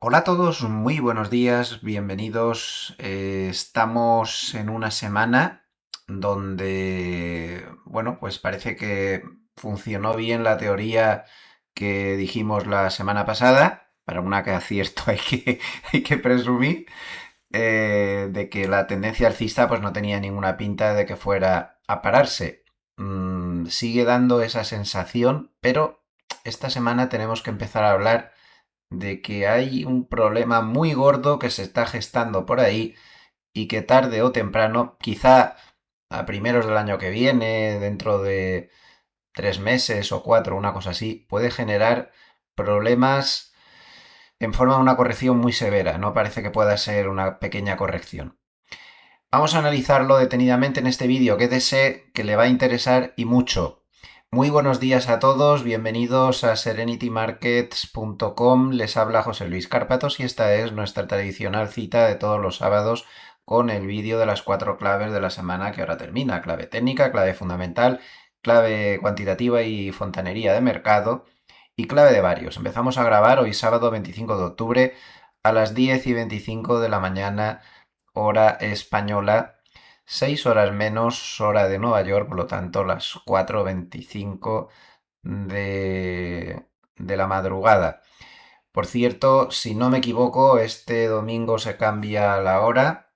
Hola a todos, muy buenos días, bienvenidos. Estamos en una semana donde, bueno, pues parece que funcionó bien la teoría que dijimos la semana pasada. Para una que acierto hay que presumir, de que la tendencia alcista pues no tenía ninguna pinta de que fuera a pararse. Sigue dando esa sensación, pero esta semana tenemos que empezar a hablar de que hay un problema muy gordo que se está gestando por ahí y que tarde o temprano, quizá a primeros del año que viene, dentro de 3 meses o 4, una cosa así, puede generar problemas en forma de una corrección muy severa. No parece que pueda ser una pequeña corrección. Vamos a analizarlo detenidamente en este vídeo que sé que le va a interesar y mucho. Muy buenos días a todos, bienvenidos a serenitymarkets.com. Les habla José Luis Cárpatos y esta es nuestra tradicional cita de todos los sábados con el vídeo de las 4 claves de la semana que ahora termina. Clave técnica, clave fundamental, clave cuantitativa y fontanería de mercado y clave de varios. Empezamos a grabar hoy sábado 25 de octubre a las 10:25 de la mañana hora española, 6 horas menos hora de Nueva York, por lo tanto las 4:25 de la madrugada. Por cierto, si no me equivoco, este domingo se cambia la hora,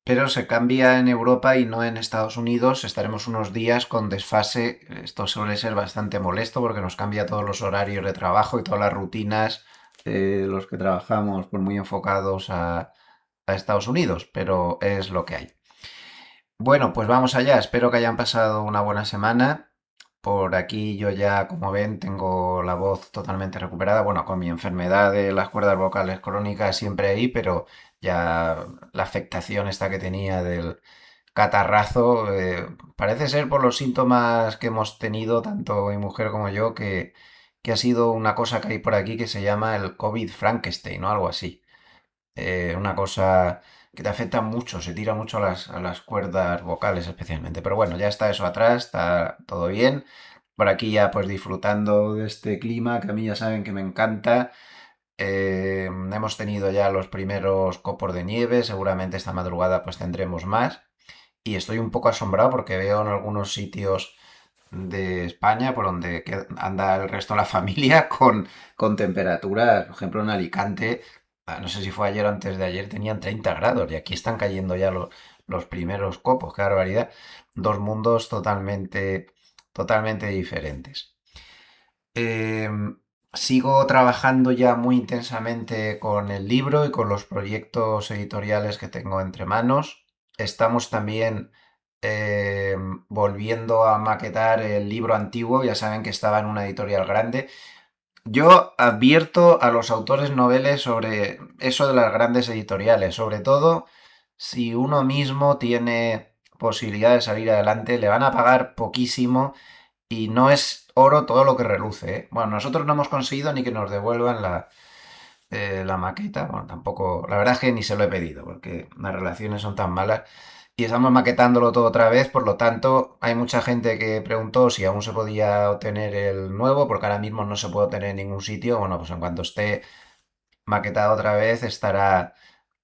pero se cambia en Europa y no en Estados Unidos. Estaremos unos días con desfase. Esto suele ser bastante molesto porque nos cambia todos los horarios de trabajo y todas las rutinas de los que trabajamos pues muy enfocados a Estados Unidos, pero es lo que hay. Bueno, pues vamos allá. Espero que hayan pasado una buena semana. Por aquí yo ya, como ven, tengo la voz totalmente recuperada. Bueno, con mi enfermedad de las cuerdas vocales crónicas siempre ahí, pero ya la afectación esta que tenía del catarrazo, parece ser por los síntomas que hemos tenido, tanto mi mujer como yo, que ha sido una cosa que hay por aquí que se llama el COVID Frankenstein o algo así. Una cosa que te afecta mucho, se tira mucho a las cuerdas vocales especialmente. Pero bueno, ya está eso atrás, está todo bien. Por aquí ya pues disfrutando de este clima que a mí ya saben que me encanta. Hemos tenido ya los primeros copos de nieve, seguramente esta madrugada pues tendremos más. Y estoy un poco asombrado porque veo en algunos sitios de España por donde anda el resto de la familia con temperaturas, por ejemplo en Alicante, no sé si fue ayer o antes de ayer, tenían 30 grados y aquí están cayendo ya los primeros copos, qué barbaridad. Dos mundos totalmente diferentes. Eh, Sigo trabajando ya muy intensamente con el libro y con los proyectos editoriales que tengo entre manos. Estamos también eh, volviendo a maquetar el libro antiguo. Ya saben que estaba en una editorial grande. Yo advierto a los autores noveles sobre eso de las grandes editoriales, sobre todo si uno mismo tiene posibilidad de salir adelante, le van a pagar poquísimo y no es oro todo lo que reluce, ¿eh? Bueno, nosotros no hemos conseguido ni que nos devuelvan la maqueta. Bueno, tampoco, la verdad es que ni se lo he pedido, porque las relaciones son tan malas. Y estamos maquetándolo todo otra vez, por lo tanto, hay mucha gente que preguntó si aún se podía obtener el nuevo, porque ahora mismo no se puede obtener en ningún sitio. Bueno, pues en cuanto esté maquetado otra vez, estará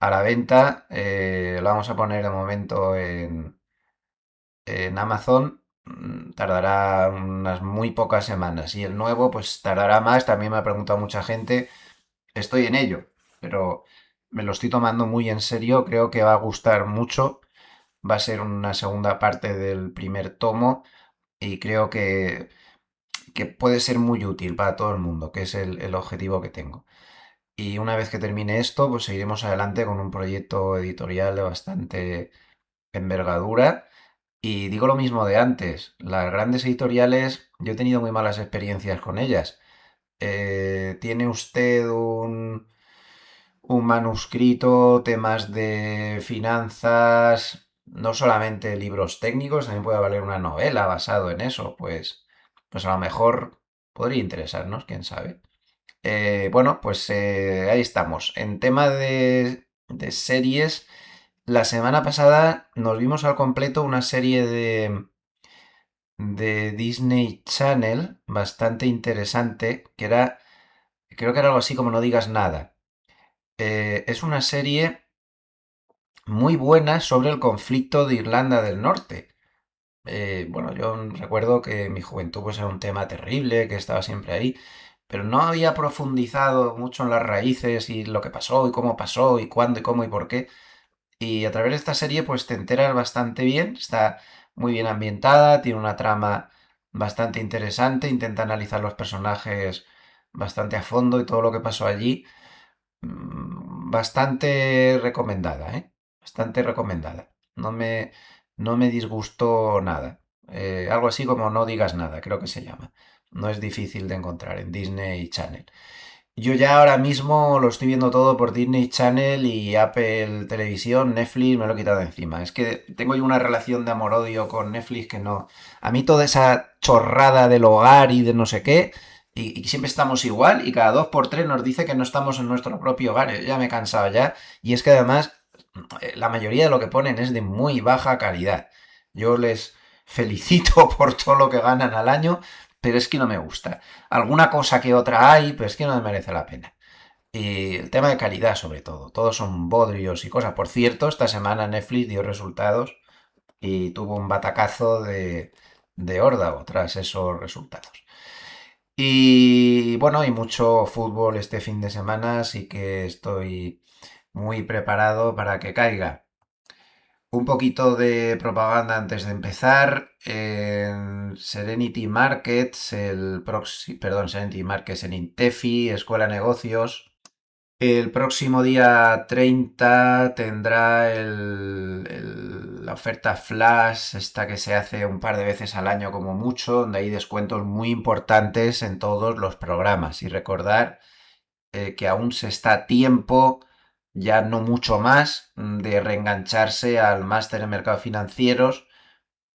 a la venta. Lo vamos a poner de momento en Amazon. Tardará unas muy pocas semanas y el nuevo pues tardará más. También me ha preguntado mucha gente. Estoy en ello, pero me lo estoy tomando muy en serio. Creo que va a gustar mucho. Va a ser una segunda parte del primer tomo y creo que puede ser muy útil para todo el mundo, que es el objetivo que tengo. Y una vez que termine esto, pues seguiremos adelante con un proyecto editorial de bastante envergadura. Y digo lo mismo de antes, las grandes editoriales, yo he tenido muy malas experiencias con ellas. ¿Tiene usted un manuscrito, temas de finanzas, no solamente libros técnicos, también puede valer una novela basado en eso? Pues a lo mejor podría interesarnos, quién sabe. Bueno, pues ahí estamos. En tema de series, la semana pasada nos vimos al completo una serie de Disney Channel bastante interesante, que era creo que era algo así como No digas nada. Es una serie muy buena sobre el conflicto de Irlanda del Norte. Bueno, yo recuerdo que en mi juventud pues era un tema terrible, que estaba siempre ahí, pero no había profundizado mucho en las raíces y lo que pasó y cuándo y cómo y por qué. Y a través de esta serie pues te enteras bastante bien, está muy bien ambientada, tiene una trama bastante interesante, intenta analizar los personajes bastante a fondo y todo lo que pasó allí. Bastante recomendada, ¿eh? Bastante recomendada. No me disgustó nada. Algo así como No digas nada, creo que se llama. No es difícil de encontrar en Disney Channel. Yo ya ahora mismo lo estoy viendo todo por Disney Channel y Apple Televisión, Netflix, me lo he quitado de encima. Es que tengo yo una relación de amor-odio con Netflix que no... A mí toda esa chorrada del hogar y de no sé qué, y siempre estamos igual y cada dos por tres nos dice que no estamos en nuestro propio hogar. Yo ya me he cansado ya. Y es que además la mayoría de lo que ponen es de muy baja calidad. Yo les felicito por todo lo que ganan al año, pero es que no me gusta. Alguna cosa que otra hay, pero es que no me merece la pena. Y el tema de calidad, sobre todo. Todos son bodrios y cosas. Por cierto, esta semana Netflix dio resultados y tuvo un batacazo de órdago tras esos resultados. Y bueno, hay mucho fútbol este fin de semana, así que estoy muy preparado para que caiga. Un poquito de propaganda antes de empezar. En Serenity Markets, Serenity Markets en Intefi, Escuela de Negocios. El próximo día 30 tendrá la oferta Flash, esta que se hace un par de veces al año como mucho, donde hay descuentos muy importantes en todos los programas. Y recordar que aún se está a tiempo, ya no mucho más, de reengancharse al máster en mercados financieros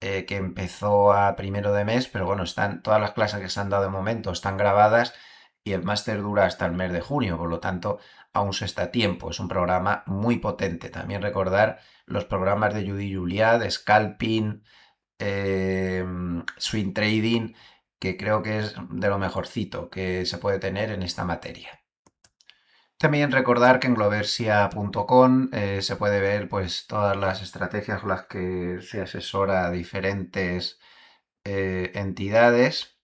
que empezó a primero de mes, pero bueno, están todas las clases que se han dado de momento están grabadas y el máster dura hasta el mes de junio, por lo tanto aún se está a tiempo. Es un programa muy potente. También recordar los programas de Judy Julia, de Scalping, Swing Trading, que creo que es de lo mejorcito que se puede tener en esta materia. También recordar que en gloversia.com se puede ver pues todas las estrategias con las que se asesora a diferentes entidades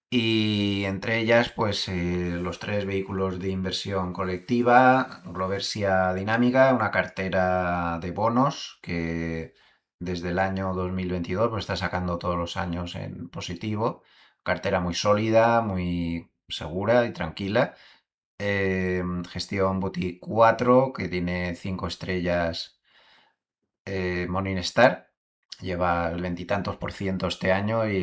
y entre ellas pues los tres vehículos de inversión colectiva, Gloversia Dinámica, una cartera de bonos que desde el año 2022 pues está sacando todos los años en positivo, cartera muy sólida, muy segura y tranquila. Gestión Boutique 4, que tiene 5 estrellas Morningstar. Lleva el veintitantos por ciento este año y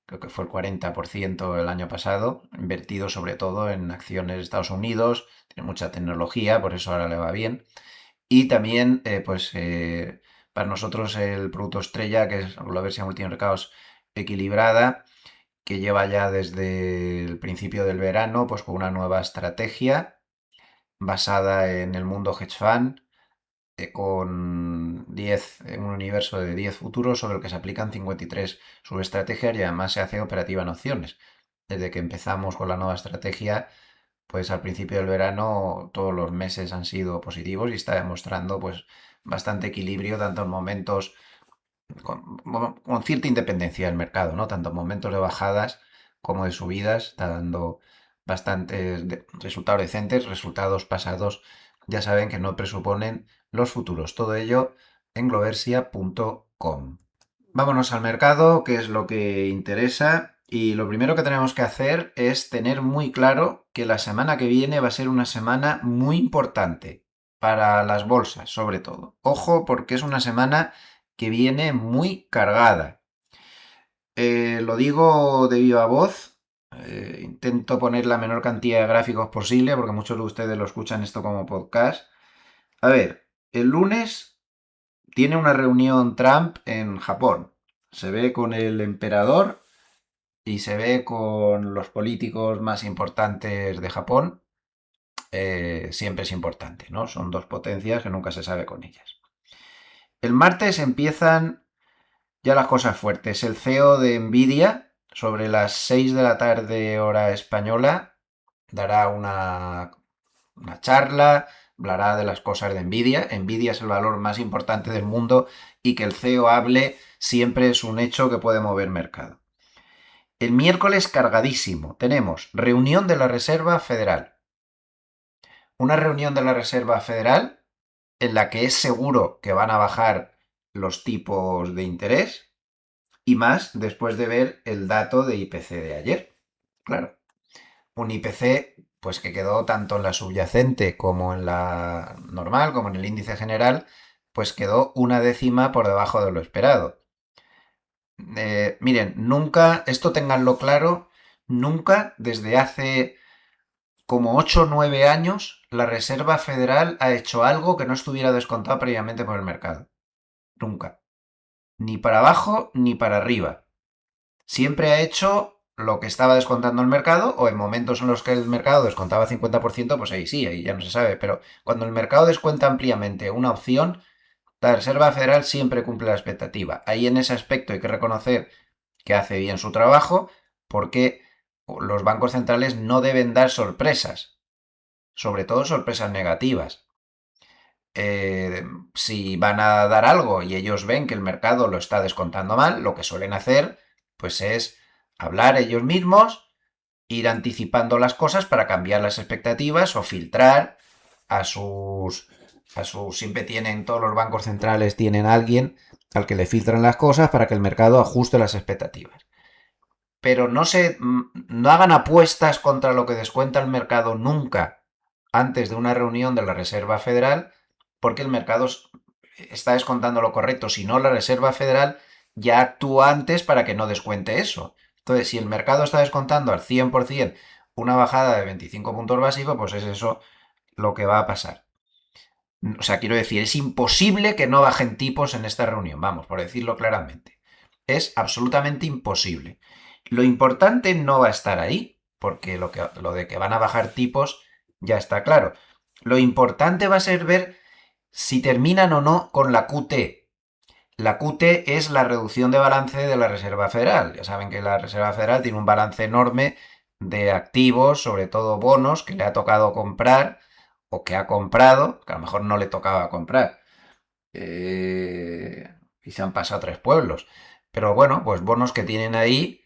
creo que fue el 40% el año pasado, invertido sobre todo en acciones de Estados Unidos, tiene mucha tecnología, por eso ahora le va bien. Y también, para nosotros el producto estrella, que es la versión multimercados equilibrada, que lleva ya desde el principio del verano, pues con una nueva estrategia basada en el mundo hedge fund, con 10, en un universo de 10 futuros sobre el que se aplican 53 subestrategias y además se hace operativa en opciones. Desde que empezamos con la nueva estrategia, pues al principio del verano todos los meses han sido positivos y está demostrando pues bastante equilibrio tanto en momentos con cierta independencia del mercado, ¿no? Tanto en momentos de bajadas como de subidas, está dando bastantes resultados decentes, resultados pasados, ya saben que no presuponen los futuros. Todo ello en gloversia.com. Vámonos al mercado, que es lo que interesa. Y lo primero que tenemos que hacer es tener muy claro que la semana que viene va a ser una semana muy importante para las bolsas, sobre todo. Ojo, porque es una semana que viene muy cargada. Lo digo de viva voz. Intento poner la menor cantidad de gráficos posible, porque muchos de ustedes lo escuchan esto como podcast. A ver, el lunes tiene una reunión Trump en Japón. Se ve con el emperador y se ve con los políticos más importantes de Japón. Siempre es importante, ¿no? Son dos potencias que nunca se sabe con ellas. El martes empiezan ya las cosas fuertes. El CEO de Nvidia, sobre las 6 de la tarde hora española, dará una charla, hablará de las cosas de Nvidia. Nvidia es el valor más importante del mundo y que el CEO hable siempre es un hecho que puede mover mercado. El miércoles cargadísimo tenemos reunión de la Reserva Federal. Una reunión de la Reserva Federal en la que es seguro que van a bajar los tipos de interés y más después de ver el dato de IPC de ayer. Claro, un IPC pues que quedó tanto en la subyacente como en la normal, como en el índice general, pues quedó una décima por debajo de lo esperado. Miren, nunca, esto tenganlo claro, nunca desde hace como 8 o 9 años la Reserva Federal ha hecho algo que no estuviera descontado previamente por el mercado. Nunca. Ni para abajo ni para arriba. Siempre ha hecho lo que estaba descontando el mercado, o en momentos en los que el mercado descontaba 50%, pues ahí sí, ahí ya no se sabe. Pero cuando el mercado descuenta ampliamente una opción, la Reserva Federal siempre cumple la expectativa. Ahí en ese aspecto hay que reconocer que hace bien su trabajo, porque los bancos centrales no deben dar sorpresas, sobre todo sorpresas negativas. Si van a dar algo y ellos ven que el mercado lo está descontando mal, lo que suelen hacer pues es hablar ellos mismos, ir anticipando las cosas para cambiar las expectativas o filtrar a sus siempre tienen, todos los bancos centrales tienen a alguien al que le filtran las cosas para que el mercado ajuste las expectativas. Pero no hagan apuestas contra lo que descuenta el mercado nunca antes de una reunión de la Reserva Federal, porque el mercado está descontando lo correcto. Si no, la Reserva Federal ya actúa antes para que no descuente eso. Entonces, si el mercado está descontando al 100% una bajada de 25 puntos básicos, pues es eso lo que va a pasar. O sea, quiero decir, es imposible que no bajen tipos en esta reunión, vamos, por decirlo claramente. Es absolutamente imposible. Lo importante no va a estar ahí, porque lo de que van a bajar tipos ya está claro. Lo importante va a ser ver si terminan o no con la QT. La QT es la reducción de balance de la Reserva Federal. Ya saben que la Reserva Federal tiene un balance enorme de activos, sobre todo bonos, que le ha tocado comprar o que ha comprado, que a lo mejor no le tocaba comprar. Y se han pasado 3 pueblos. Pero bueno, pues bonos que tienen ahí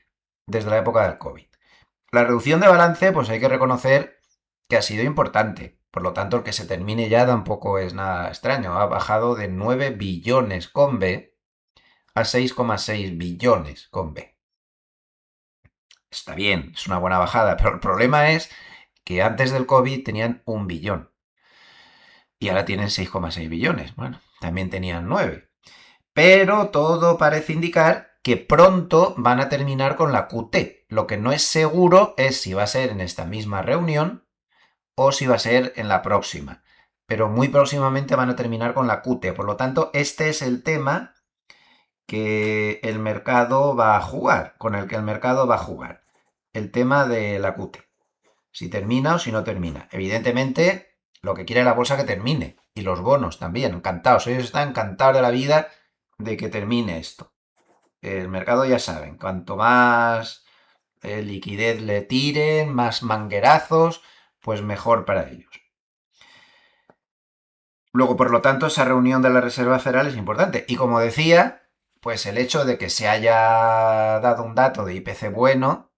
desde la época del COVID. La reducción de balance, pues hay que reconocer que ha sido importante. Por lo tanto, el que se termine ya tampoco es nada extraño. Ha bajado de 9 billones con B a 6,6 billones con B. Está bien, es una buena bajada, pero el problema es que antes del COVID tenían 1 billón y ahora tienen 6,6 billones. Bueno, también tenían 9. Pero todo parece indicar que pronto van a terminar con la QT. Lo que no es seguro es si va a ser en esta misma reunión o si va a ser en la próxima. Pero muy próximamente van a terminar con la QT. Por lo tanto, este es el tema que el mercado va a jugar, con el que el mercado va a jugar. El tema de la QT. Si termina o si no termina. Evidentemente, lo que quiere la bolsa que termine. Y los bonos también, encantados. Ellos están encantados de la vida de que termine esto. El mercado ya saben, cuanto más liquidez le tiren, más manguerazos, pues mejor para ellos. Luego, por lo tanto, esa reunión de la Reserva Federal es importante. Y como decía, pues el hecho de que se haya dado un dato de IPC bueno,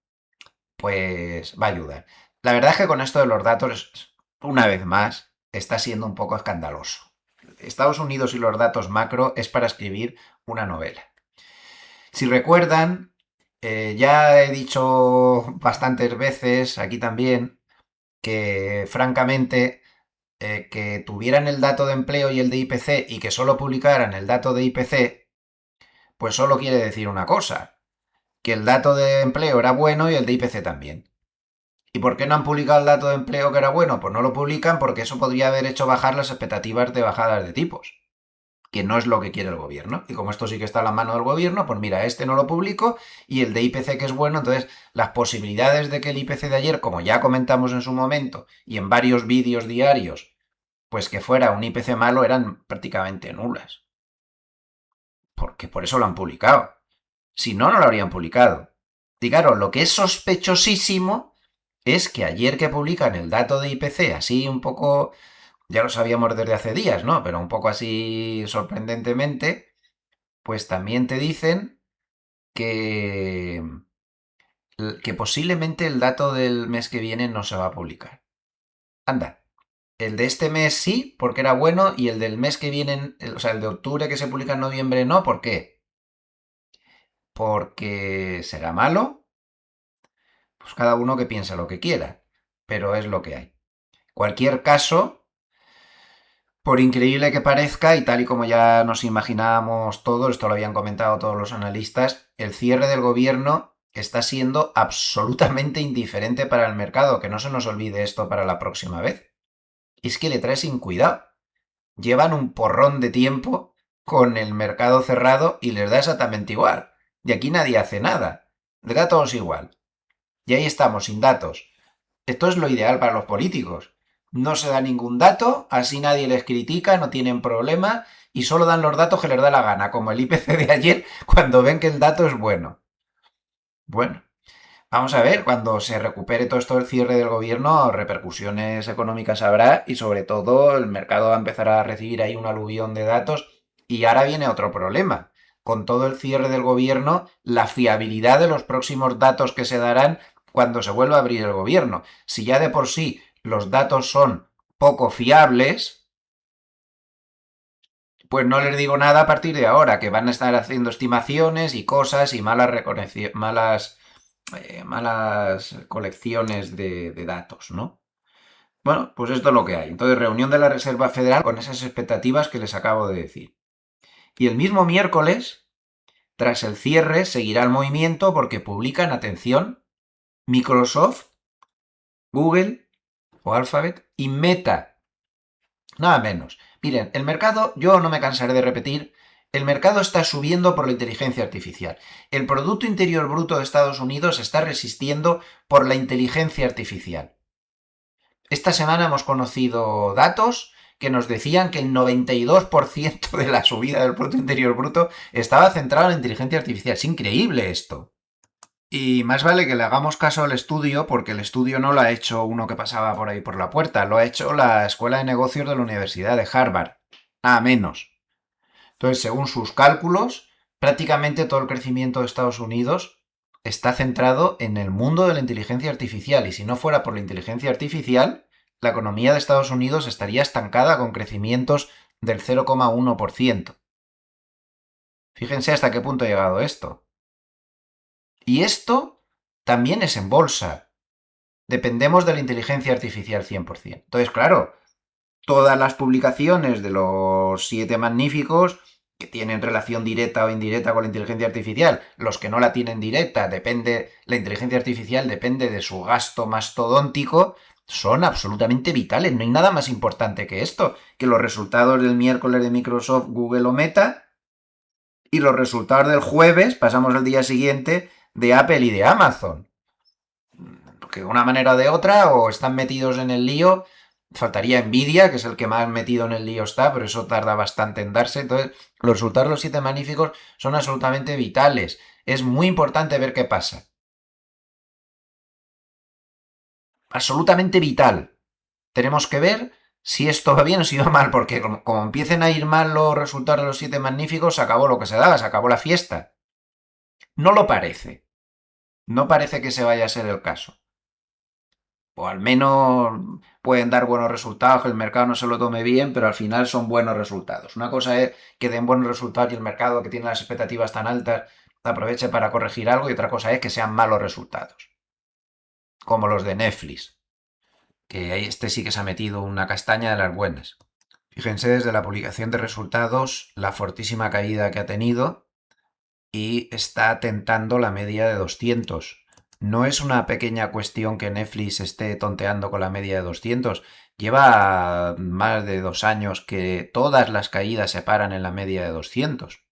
pues va a ayudar. La verdad es que con esto de los datos, una vez más, está siendo un poco escandaloso. Estados Unidos y los datos macro es para escribir una novela. Si recuerdan, ya he dicho bastantes veces, aquí también, que francamente que tuvieran el dato de empleo y el de IPC y que solo publicaran el dato de IPC, pues solo quiere decir una cosa, que el dato de empleo era bueno y el de IPC también. ¿Y por qué no han publicado el dato de empleo que era bueno? Pues no lo publican porque eso podría haber hecho bajar las expectativas de bajadas de tipos, que no es lo que quiere el gobierno. Y como esto sí que está a la mano del gobierno, pues mira, este no lo publico y el de IPC que es bueno, entonces las posibilidades de que el IPC de ayer, como ya comentamos en su momento y en varios vídeos diarios, pues que fuera un IPC malo eran prácticamente nulas. Porque por eso lo han publicado. Si no, no lo habrían publicado. Y claro, lo que es sospechosísimo es que ayer que publican el dato de IPC, así un poco, ya lo sabíamos desde hace días, ¿no? Pero un poco así sorprendentemente, pues también te dicen que, que posiblemente el dato del mes que viene no se va a publicar. Anda, el de este mes sí, porque era bueno, y el del mes que viene, o sea, el de octubre que se publica en noviembre no, ¿por qué? Porque será malo, pues cada uno que piensa lo que quiera, pero es lo que hay. Cualquier caso, por increíble que parezca, y tal y como ya nos imaginábamos todos, esto lo habían comentado todos los analistas, el cierre del gobierno está siendo absolutamente indiferente para el mercado, que no se nos olvide esto para la próxima vez. Es que le trae sin cuidado. Llevan un porrón de tiempo con el mercado cerrado y les da exactamente igual. Y aquí nadie hace nada. Les da a todos igual. Y ahí estamos, sin datos. Esto es lo ideal para los políticos. No se da ningún dato, así nadie les critica, no tienen problema y solo dan los datos que les da la gana, como el IPC de ayer, cuando ven que el dato es bueno. Bueno, vamos a ver, cuando se recupere todo esto del cierre del gobierno, repercusiones económicas habrá y sobre todo el mercado va a empezar a recibir ahí un aluvión de datos y ahora viene otro problema. Con todo el cierre del gobierno, la fiabilidad de los próximos datos que se darán cuando se vuelva a abrir el gobierno. Si ya de por sí los datos son poco fiables, pues no les digo nada a partir de ahora, que van a estar haciendo estimaciones y cosas y malas colecciones de datos, ¿no? Bueno, pues esto es lo que hay. Entonces, reunión de la Reserva Federal con esas expectativas que les acabo de decir. Y el mismo miércoles, tras el cierre, seguirá el movimiento porque publican, atención, Microsoft, Google o Alphabet y Meta. Nada menos. Miren, el mercado, yo no me cansaré de repetir, el mercado está subiendo por la inteligencia artificial. El Producto Interior Bruto de Estados Unidos está resistiendo por la inteligencia artificial. Esta semana hemos conocido datos que nos decían que el 92% de la subida del Producto Interior Bruto estaba centrado en la inteligencia artificial. Es increíble esto. Y más vale que le hagamos caso al estudio, porque el estudio no lo ha hecho uno que pasaba por ahí por la puerta, lo ha hecho la Escuela de Negocios de la Universidad de Harvard. Nada menos. Entonces, según sus cálculos, prácticamente todo el crecimiento de Estados Unidos está centrado en el mundo de la inteligencia artificial. Y si no fuera por la inteligencia artificial, la economía de Estados Unidos estaría estancada con crecimientos del 0,1%. Fíjense hasta qué punto ha llegado esto. Y esto también es en bolsa. Dependemos de la inteligencia artificial 100%. Entonces, claro, todas las publicaciones de los siete magníficos que tienen relación directa o indirecta con la inteligencia artificial, los que no la tienen directa, la inteligencia artificial depende de su gasto mastodóntico, son absolutamente vitales. No hay nada más importante que esto, que los resultados del miércoles de Microsoft, Google o Meta y los resultados del jueves, pasamos al día siguiente, de Apple y de Amazon. Porque de una manera o de otra, o están metidos en el lío. Faltaría Nvidia, que es el que más metido en el lío está, pero eso tarda bastante en darse. Entonces, los resultados de los siete magníficos son absolutamente vitales. Es muy importante ver qué pasa. Absolutamente vital. Tenemos que ver si esto va bien o si va mal, porque como empiecen a ir mal los resultados de los siete magníficos, se acabó lo que se daba, se acabó la fiesta. No lo parece. No parece que se vaya a ser el caso. O al menos pueden dar buenos resultados, que el mercado no se lo tome bien, pero al final son buenos resultados. Una cosa es que den buenos resultados y el mercado, que tiene las expectativas tan altas, aproveche para corregir algo, y otra cosa es que sean malos resultados, como los de Netflix, que este sí que se ha metido una castaña de las buenas. Fíjense desde la publicación de resultados la fortísima caída que ha tenido y está tentando la media de 200. No es una pequeña cuestión que Netflix esté tonteando con la media de 200. Lleva más de 2 años que todas las caídas se paran en la media de 200.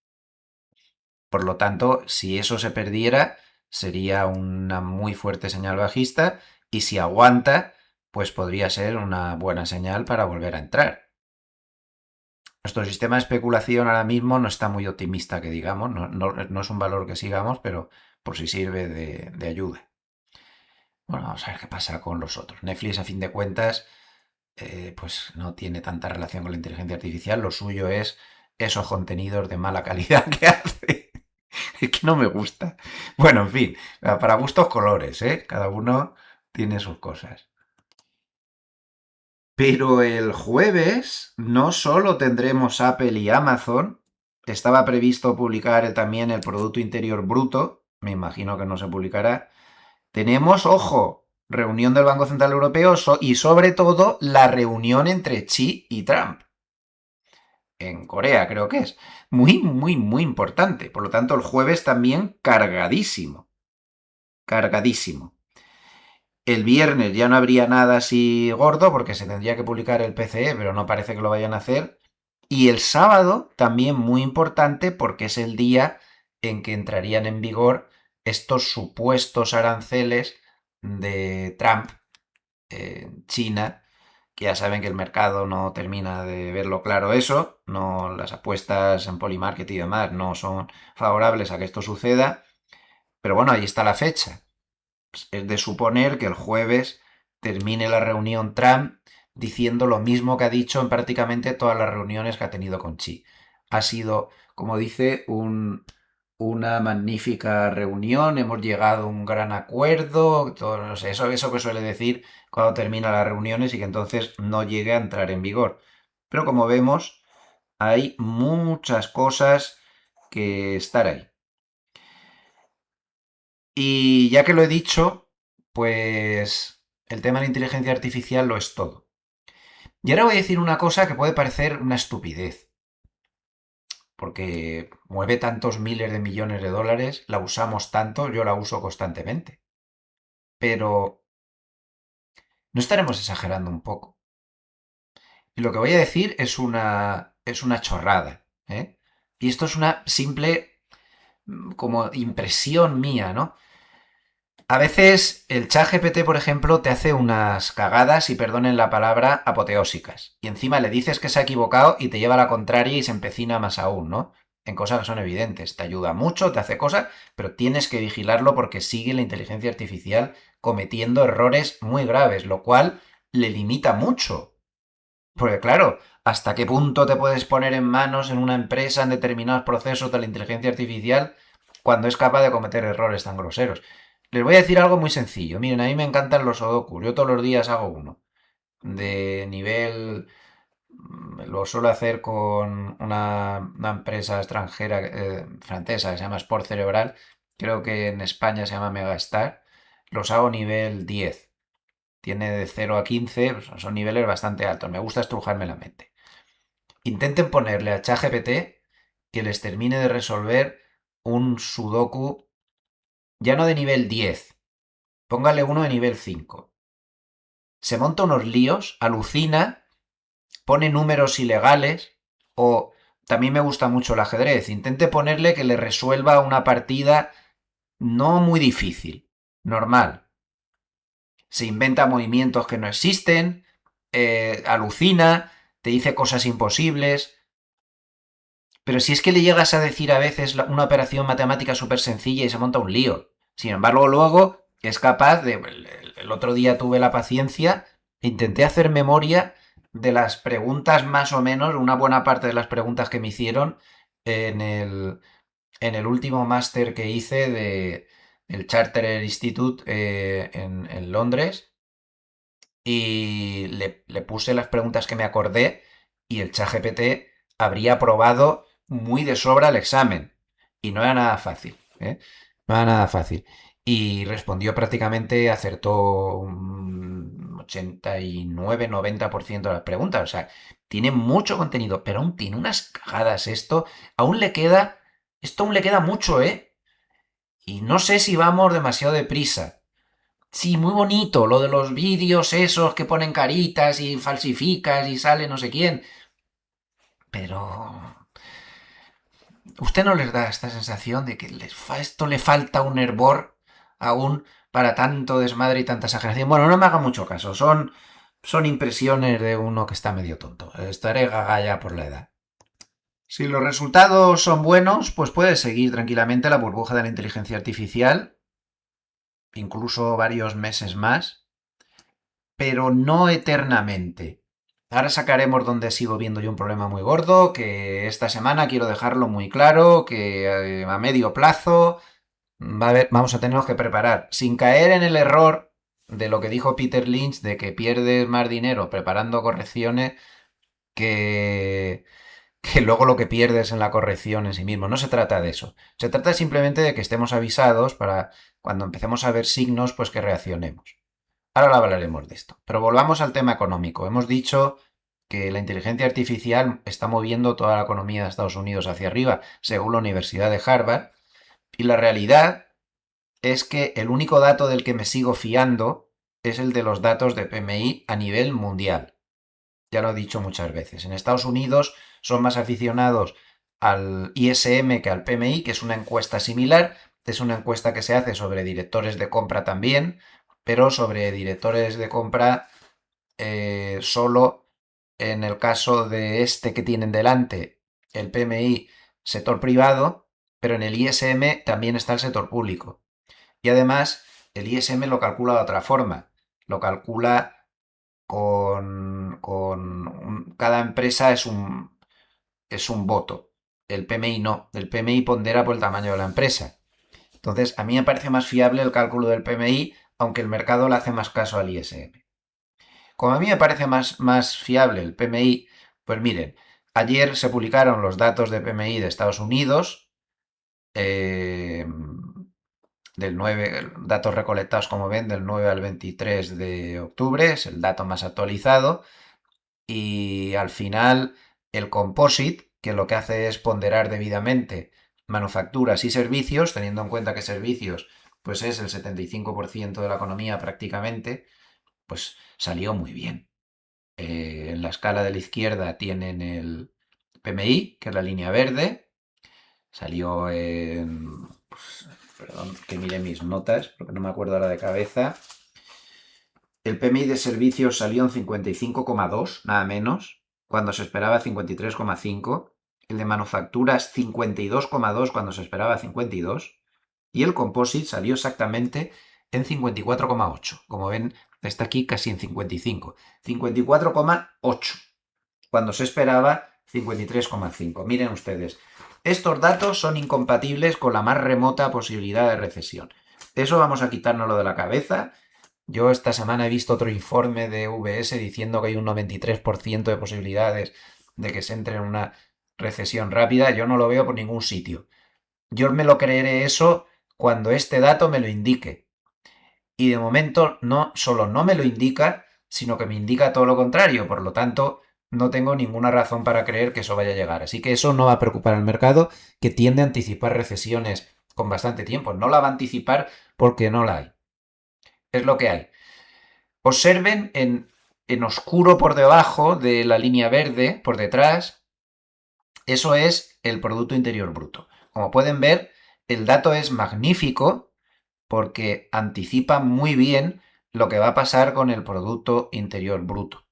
Por lo tanto, si eso se perdiera, sería una muy fuerte señal bajista y si aguanta, pues podría ser una buena señal para volver a entrar. Nuestro sistema de especulación ahora mismo no está muy optimista, que digamos, no es un valor que sigamos, pero por si sirve de ayuda. Bueno, vamos a ver qué pasa con los otros. Netflix, a fin de cuentas, pues no tiene tanta relación con la inteligencia artificial. Lo suyo es esos contenidos de mala calidad que hace. Es que no me gusta. Bueno, en fin, para gustos colores, ¿eh? Cada uno tiene sus cosas. Pero el jueves no solo tendremos Apple y Amazon, estaba previsto publicar también el Producto Interior Bruto, me imagino que no se publicará. Tenemos, ojo, reunión del Banco Central Europeo y sobre todo la reunión entre Xi y Trump. En Corea creo que es. Muy, muy, muy importante. Por lo tanto, el jueves también cargadísimo. Cargadísimo. El viernes ya no habría nada así gordo porque se tendría que publicar el PCE, pero no parece que lo vayan a hacer. Y el sábado también muy importante porque es el día en que entrarían en vigor estos supuestos aranceles de Trump en China, que ya saben que el mercado no termina de verlo claro eso, no, las apuestas en Polymarket y demás no son favorables a que esto suceda, pero bueno, ahí está la fecha. Es de suponer que el jueves termine la reunión Trump diciendo lo mismo que ha dicho en prácticamente todas las reuniones que ha tenido con Xi. Ha sido, como dice, una magnífica reunión, hemos llegado a un gran acuerdo, todo, no sé, eso que suele decir cuando termina las reuniones y que entonces no llegue a entrar en vigor. Pero como vemos, hay muchas cosas que estar ahí. Y ya que lo he dicho, pues el tema de la inteligencia artificial lo es todo. Y ahora voy a decir una cosa que puede parecer una estupidez, porque mueve tantos miles de millones de dólares, la usamos tanto, yo la uso constantemente. Pero no estaremos exagerando un poco. Y lo que voy a decir es una chorrada, ¿eh? Y esto es una simple como impresión mía, ¿no? A veces el chat GPT, por ejemplo, te hace unas cagadas, y perdonen la palabra, apoteósicas. Y encima le dices que se ha equivocado y te lleva a la contraria y se empecina más aún, ¿no? En cosas que son evidentes. Te ayuda mucho, te hace cosas, pero tienes que vigilarlo porque sigue la inteligencia artificial cometiendo errores muy graves, lo cual le limita mucho. Porque claro, ¿hasta qué punto te puedes poner en manos en una empresa en determinados procesos de la inteligencia artificial cuando es capaz de cometer errores tan groseros? Les voy a decir algo muy sencillo. Miren, a mí me encantan los sudokus. Yo todos los días hago uno. De nivel... Lo suelo hacer con una empresa extranjera francesa que se llama Sport Cerebral. Creo que en España se llama Megastar. Los hago nivel 10. Tiene de 0 a 15, pues son niveles bastante altos. Me gusta estrujarme la mente. Intenten ponerle a ChatGPT que les termine de resolver un sudoku ya no de nivel 10. Póngale uno de nivel 5. Se monta unos líos, alucina, pone números ilegales o también me gusta mucho el ajedrez. Intente ponerle que le resuelva una partida no muy difícil, normal. Se inventa movimientos que no existen, alucina, te dice cosas imposibles. Pero si es que le llegas a decir a veces una operación matemática súper sencilla y se monta un lío. Sin embargo, luego es capaz de... El otro día tuve la paciencia, intenté hacer memoria de las preguntas más o menos, una buena parte de las preguntas que me hicieron en el último máster que hice del Chartered Institute en Londres y le puse las preguntas que me acordé y el ChatGPT habría aprobado muy de sobra el examen. Y no era nada fácil, ¿eh? No era nada fácil. Y respondió prácticamente, acertó un 89-90% de las preguntas. O sea, tiene mucho contenido, pero aún tiene unas cagadas esto. Esto aún le queda mucho, ¿eh? Y no sé si vamos demasiado deprisa. Sí, muy bonito, lo de los vídeos esos que ponen caritas y falsificas y sale no sé quién. Pero... ¿Usted no les da esta sensación de que esto le falta un hervor aún para tanto desmadre y tanta exageración? Bueno, no me haga mucho caso, son impresiones de uno que está medio tonto. Estaré gaga ya por la edad. Si los resultados son buenos, pues puede seguir tranquilamente la burbuja de la inteligencia artificial. incluso varios meses más, pero no eternamente. Ahora sacaremos donde sigo viendo yo un problema muy gordo, que esta semana quiero dejarlo muy claro, que a medio plazo vamos a tenernos que preparar, sin caer en el error de lo que dijo Peter Lynch, de que pierdes más dinero preparando correcciones que, que luego lo que pierdes en la corrección en sí mismo. No se trata de eso. Se trata simplemente de que estemos avisados para cuando empecemos a ver signos, pues que reaccionemos. Ahora hablaremos de esto. Pero volvamos al tema económico. Hemos dicho que la inteligencia artificial está moviendo toda la economía de Estados Unidos hacia arriba, según la Universidad de Harvard. Y la realidad es que el único dato del que me sigo fiando es el de los datos de PMI a nivel mundial. Ya lo he dicho muchas veces. En Estados Unidos son más aficionados al ISM que al PMI, que es una encuesta similar. Es una encuesta que se hace sobre directores de compra también, pero sobre directores de compra solo en el caso de este que tienen delante, el PMI sector privado, pero en el ISM también está el sector público. Y además, el ISM lo calcula de otra forma. Lo calcula cada empresa es un voto. El PMI no. El PMI pondera por el tamaño de la empresa. Entonces, a mí me parece más fiable el cálculo del PMI, aunque el mercado le hace más caso al ISM. Como a mí me parece más fiable el PMI, pues miren, ayer se publicaron los datos de PMI de Estados Unidos, eh, del 9, datos recolectados, como ven, del 9 al 23 de octubre, es el dato más actualizado, y al final el composite, que lo que hace es ponderar debidamente manufacturas y servicios, teniendo en cuenta que servicios pues es el 75% de la economía prácticamente, pues salió muy bien. En la escala de la izquierda tienen el PMI, que es la línea verde. Salió en... pues, perdón, que mire mis notas, porque no me acuerdo ahora de cabeza. El PMI de servicios salió en 55,2, nada menos, cuando se esperaba 53,5. El de manufacturas 52,2 cuando se esperaba 52. Y el composite salió exactamente en 54,8. Como ven, está aquí casi en 55. 54,8 cuando se esperaba 53,5. Miren ustedes, estos datos son incompatibles con la más remota posibilidad de recesión. Eso vamos a quitárnoslo de la cabeza. Yo esta semana he visto otro informe de VS diciendo que hay un 93% de posibilidades de que se entre en una recesión rápida. Yo no lo veo por ningún sitio. Yo me lo creeré eso cuando este dato me lo indique. Y de momento no solo no me lo indica, sino que me indica todo lo contrario. Por lo tanto, no tengo ninguna razón para creer que eso vaya a llegar. Así que eso no va a preocupar al mercado, que tiende a anticipar recesiones con bastante tiempo. No la va a anticipar porque no la hay. Es lo que hay. Observen en oscuro por debajo de la línea verde, por detrás, eso es el Producto Interior Bruto. Como pueden ver, el dato es magnífico porque anticipa muy bien lo que va a pasar con el Producto Interior Bruto.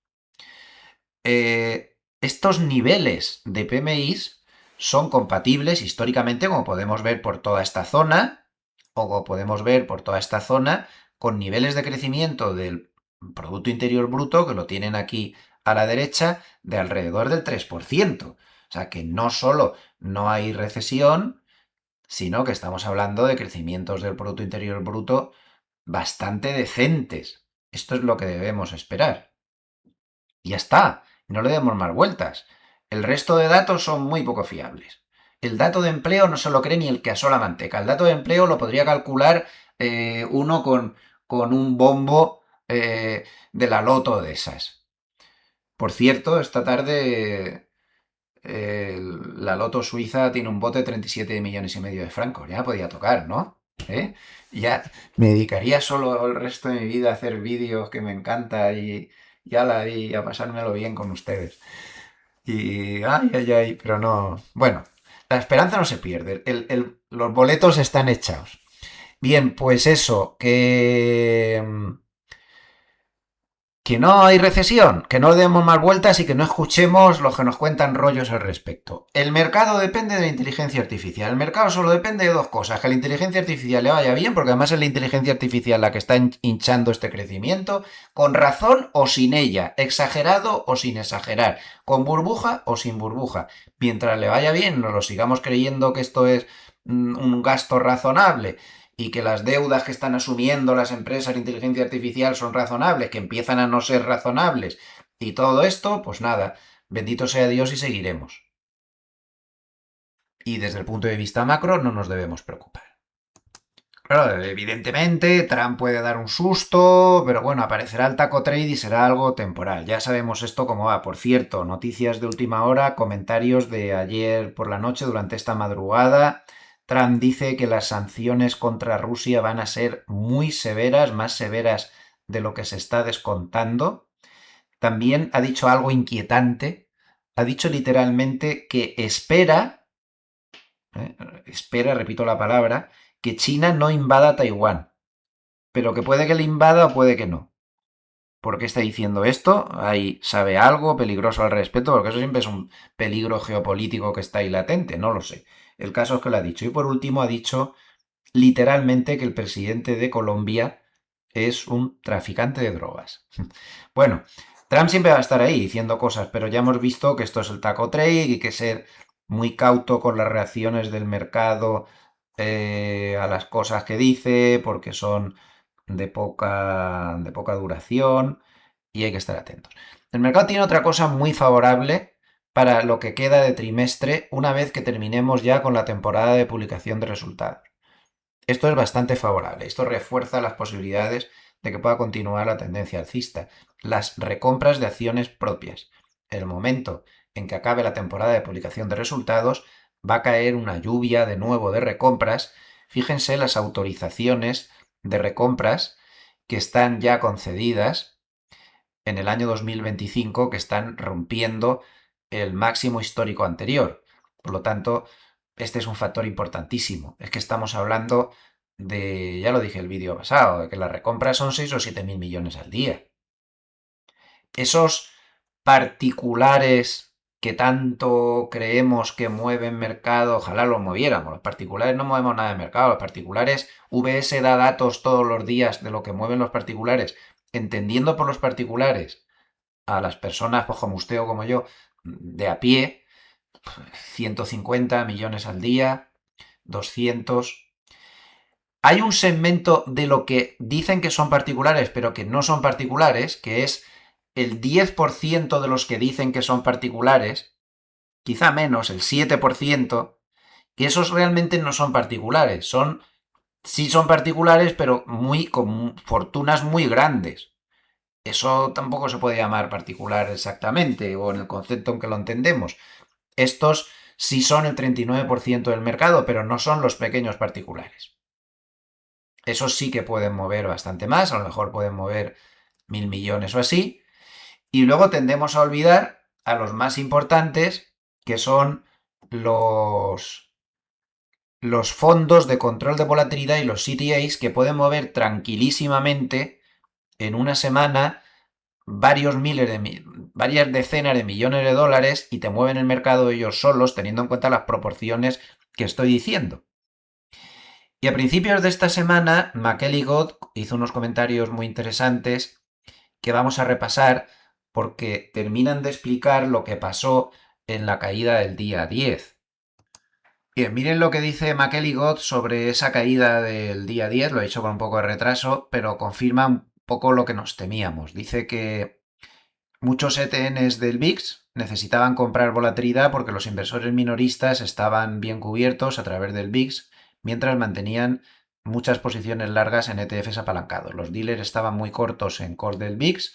Estos niveles de PMIs son compatibles históricamente, como podemos ver por toda esta zona, o como podemos ver por toda esta zona, con niveles de crecimiento del Producto Interior Bruto, que lo tienen aquí a la derecha, de alrededor del 3%. O sea que no solo no hay recesión, sino que estamos hablando de crecimientos del Producto Interior Bruto bastante decentes. Esto es lo que debemos esperar. Y ya está, no le demos más vueltas. El resto de datos son muy poco fiables. El dato de empleo no se lo cree ni el que asó la manteca. El dato de empleo lo podría calcular uno con un bombo de la loto de esas. Por cierto, esta tarde la loto suiza tiene un bote de 37 millones y medio de francos. Ya podía tocar, ¿no? Ya me dedicaría solo el resto de mi vida a hacer vídeos que me encanta y a pasármelo bien con ustedes. Y ay, pero no. Bueno, la esperanza no se pierde. Los boletos están echados. Bien, pues eso, Que no hay recesión, que no demos más vueltas y que no escuchemos los que nos cuentan rollos al respecto. El mercado depende de la inteligencia artificial. El mercado solo depende de dos cosas: que la inteligencia artificial le vaya bien, porque además es la inteligencia artificial la que está hinchando este crecimiento, con razón o sin ella, exagerado o sin exagerar, con burbuja o sin burbuja. Mientras le vaya bien, nos lo sigamos creyendo que esto es un gasto razonable y que las deudas que están asumiendo las empresas de inteligencia artificial son razonables, que empiezan a no ser razonables y todo esto, pues nada, bendito sea Dios y seguiremos. Y desde el punto de vista macro no nos debemos preocupar. Claro, evidentemente Trump puede dar un susto, pero bueno, aparecerá el taco trade y será algo temporal. Ya sabemos esto cómo va. Por cierto, noticias de última hora, comentarios de ayer por la noche durante esta madrugada. Trump dice que las sanciones contra Rusia van a ser muy severas, más severas de lo que se está descontando. También ha dicho algo inquietante. Ha dicho literalmente que espera, repito la palabra, que China no invada Taiwán, pero que puede que le invada o puede que no. ¿Por qué está diciendo esto? Ahí sabe algo peligroso al respecto, porque eso siempre es un peligro geopolítico que está ahí latente, no lo sé. El caso es que lo ha dicho. Y por último ha dicho literalmente que el presidente de Colombia es un traficante de drogas. Bueno, Trump siempre va a estar ahí diciendo cosas, pero ya hemos visto que esto es el taco trade y que ser muy cauto con las reacciones del mercado a las cosas que dice, porque son de poca duración y hay que estar atentos. El mercado tiene otra cosa muy favorable para lo que queda de trimestre una vez que terminemos ya con la temporada de publicación de resultados. Esto es bastante favorable, esto refuerza las posibilidades de que pueda continuar la tendencia alcista. Las recompras de acciones propias. En el momento en que acabe la temporada de publicación de resultados, va a caer una lluvia de nuevo de recompras. Fíjense las autorizaciones de recompras que están ya concedidas en el año 2025, que están rompiendo el máximo histórico anterior. Por lo tanto, este es un factor importantísimo. Es que estamos hablando de, ya lo dije el vídeo pasado, de que las recompras son 6 o 7 mil millones al día. Esos particulares que tanto creemos que mueven mercado, ojalá los moviéramos. Los particulares no movemos nada de mercado. Los particulares, VS da datos todos los días de lo que mueven los particulares. Entendiendo por los particulares a las personas, pues como usted o como yo, de a pie, 150 millones al día, 200. Hay un segmento de lo que dicen que son particulares, pero que no son particulares, que es el 10% de los que dicen que son particulares, quizá menos, el 7%, que esos realmente no son particulares, sí son particulares, pero con fortunas muy grandes. Eso tampoco se puede llamar particular exactamente, o en el concepto en que lo entendemos. Estos sí son el 39% del mercado, pero no son los pequeños particulares. Esos sí que pueden mover bastante más, a lo mejor pueden mover 1.000 millones o así. Y luego tendemos a olvidar a los más importantes, que son los fondos de control de volatilidad y los CTAs, que pueden mover tranquilísimamente en una semana varias decenas de millones de dólares y te mueven el mercado ellos solos, teniendo en cuenta las proporciones que estoy diciendo. Y a principios de esta semana, McElligott hizo unos comentarios muy interesantes que vamos a repasar porque terminan de explicar lo que pasó en la caída del día 10. Bien, miren lo que dice McElligott sobre esa caída del día 10, lo he hecho con un poco de retraso, pero confirma un poco lo que nos temíamos. Dice que muchos ETNs del VIX necesitaban comprar volatilidad porque los inversores minoristas estaban bien cubiertos a través del VIX, mientras mantenían muchas posiciones largas en ETFs apalancados. Los dealers estaban muy cortos en core del VIX,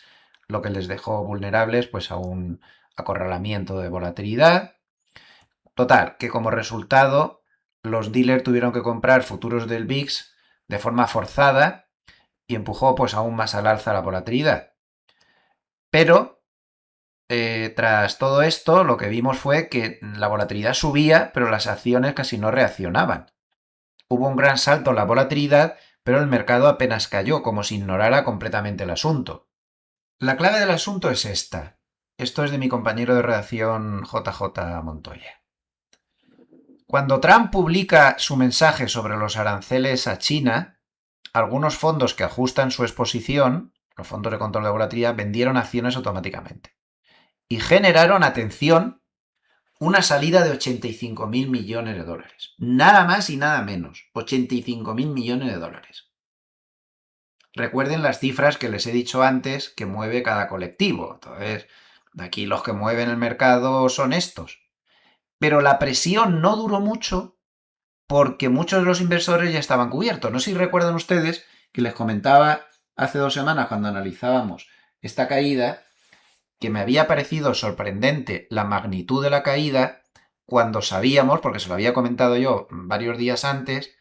lo que les dejó vulnerables pues, a un acorralamiento de volatilidad. Total, que como resultado los dealers tuvieron que comprar futuros del VIX de forma forzada y empujó pues aún más al alza la volatilidad. Pero tras todo esto, lo que vimos fue que la volatilidad subía, pero las acciones casi no reaccionaban. Hubo un gran salto en la volatilidad, pero el mercado apenas cayó, como si ignorara completamente el asunto. La clave del asunto es esta. Esto es de mi compañero de redacción JJ Montoya. Cuando Trump publica su mensaje sobre los aranceles a China, algunos fondos que ajustan su exposición, los fondos de control de volatilidad, vendieron acciones automáticamente y generaron, atención, una salida de 85.000 millones de dólares. Nada más y nada menos. 85.000 millones de dólares. Recuerden las cifras que les he dicho antes que mueve cada colectivo. Entonces, aquí los que mueven el mercado son estos. Pero la presión no duró mucho porque muchos de los inversores ya estaban cubiertos. No sé si recuerdan ustedes que les comentaba hace 2 semanas cuando analizábamos esta caída que me había parecido sorprendente la magnitud de la caída cuando sabíamos, porque se lo había comentado yo varios días antes,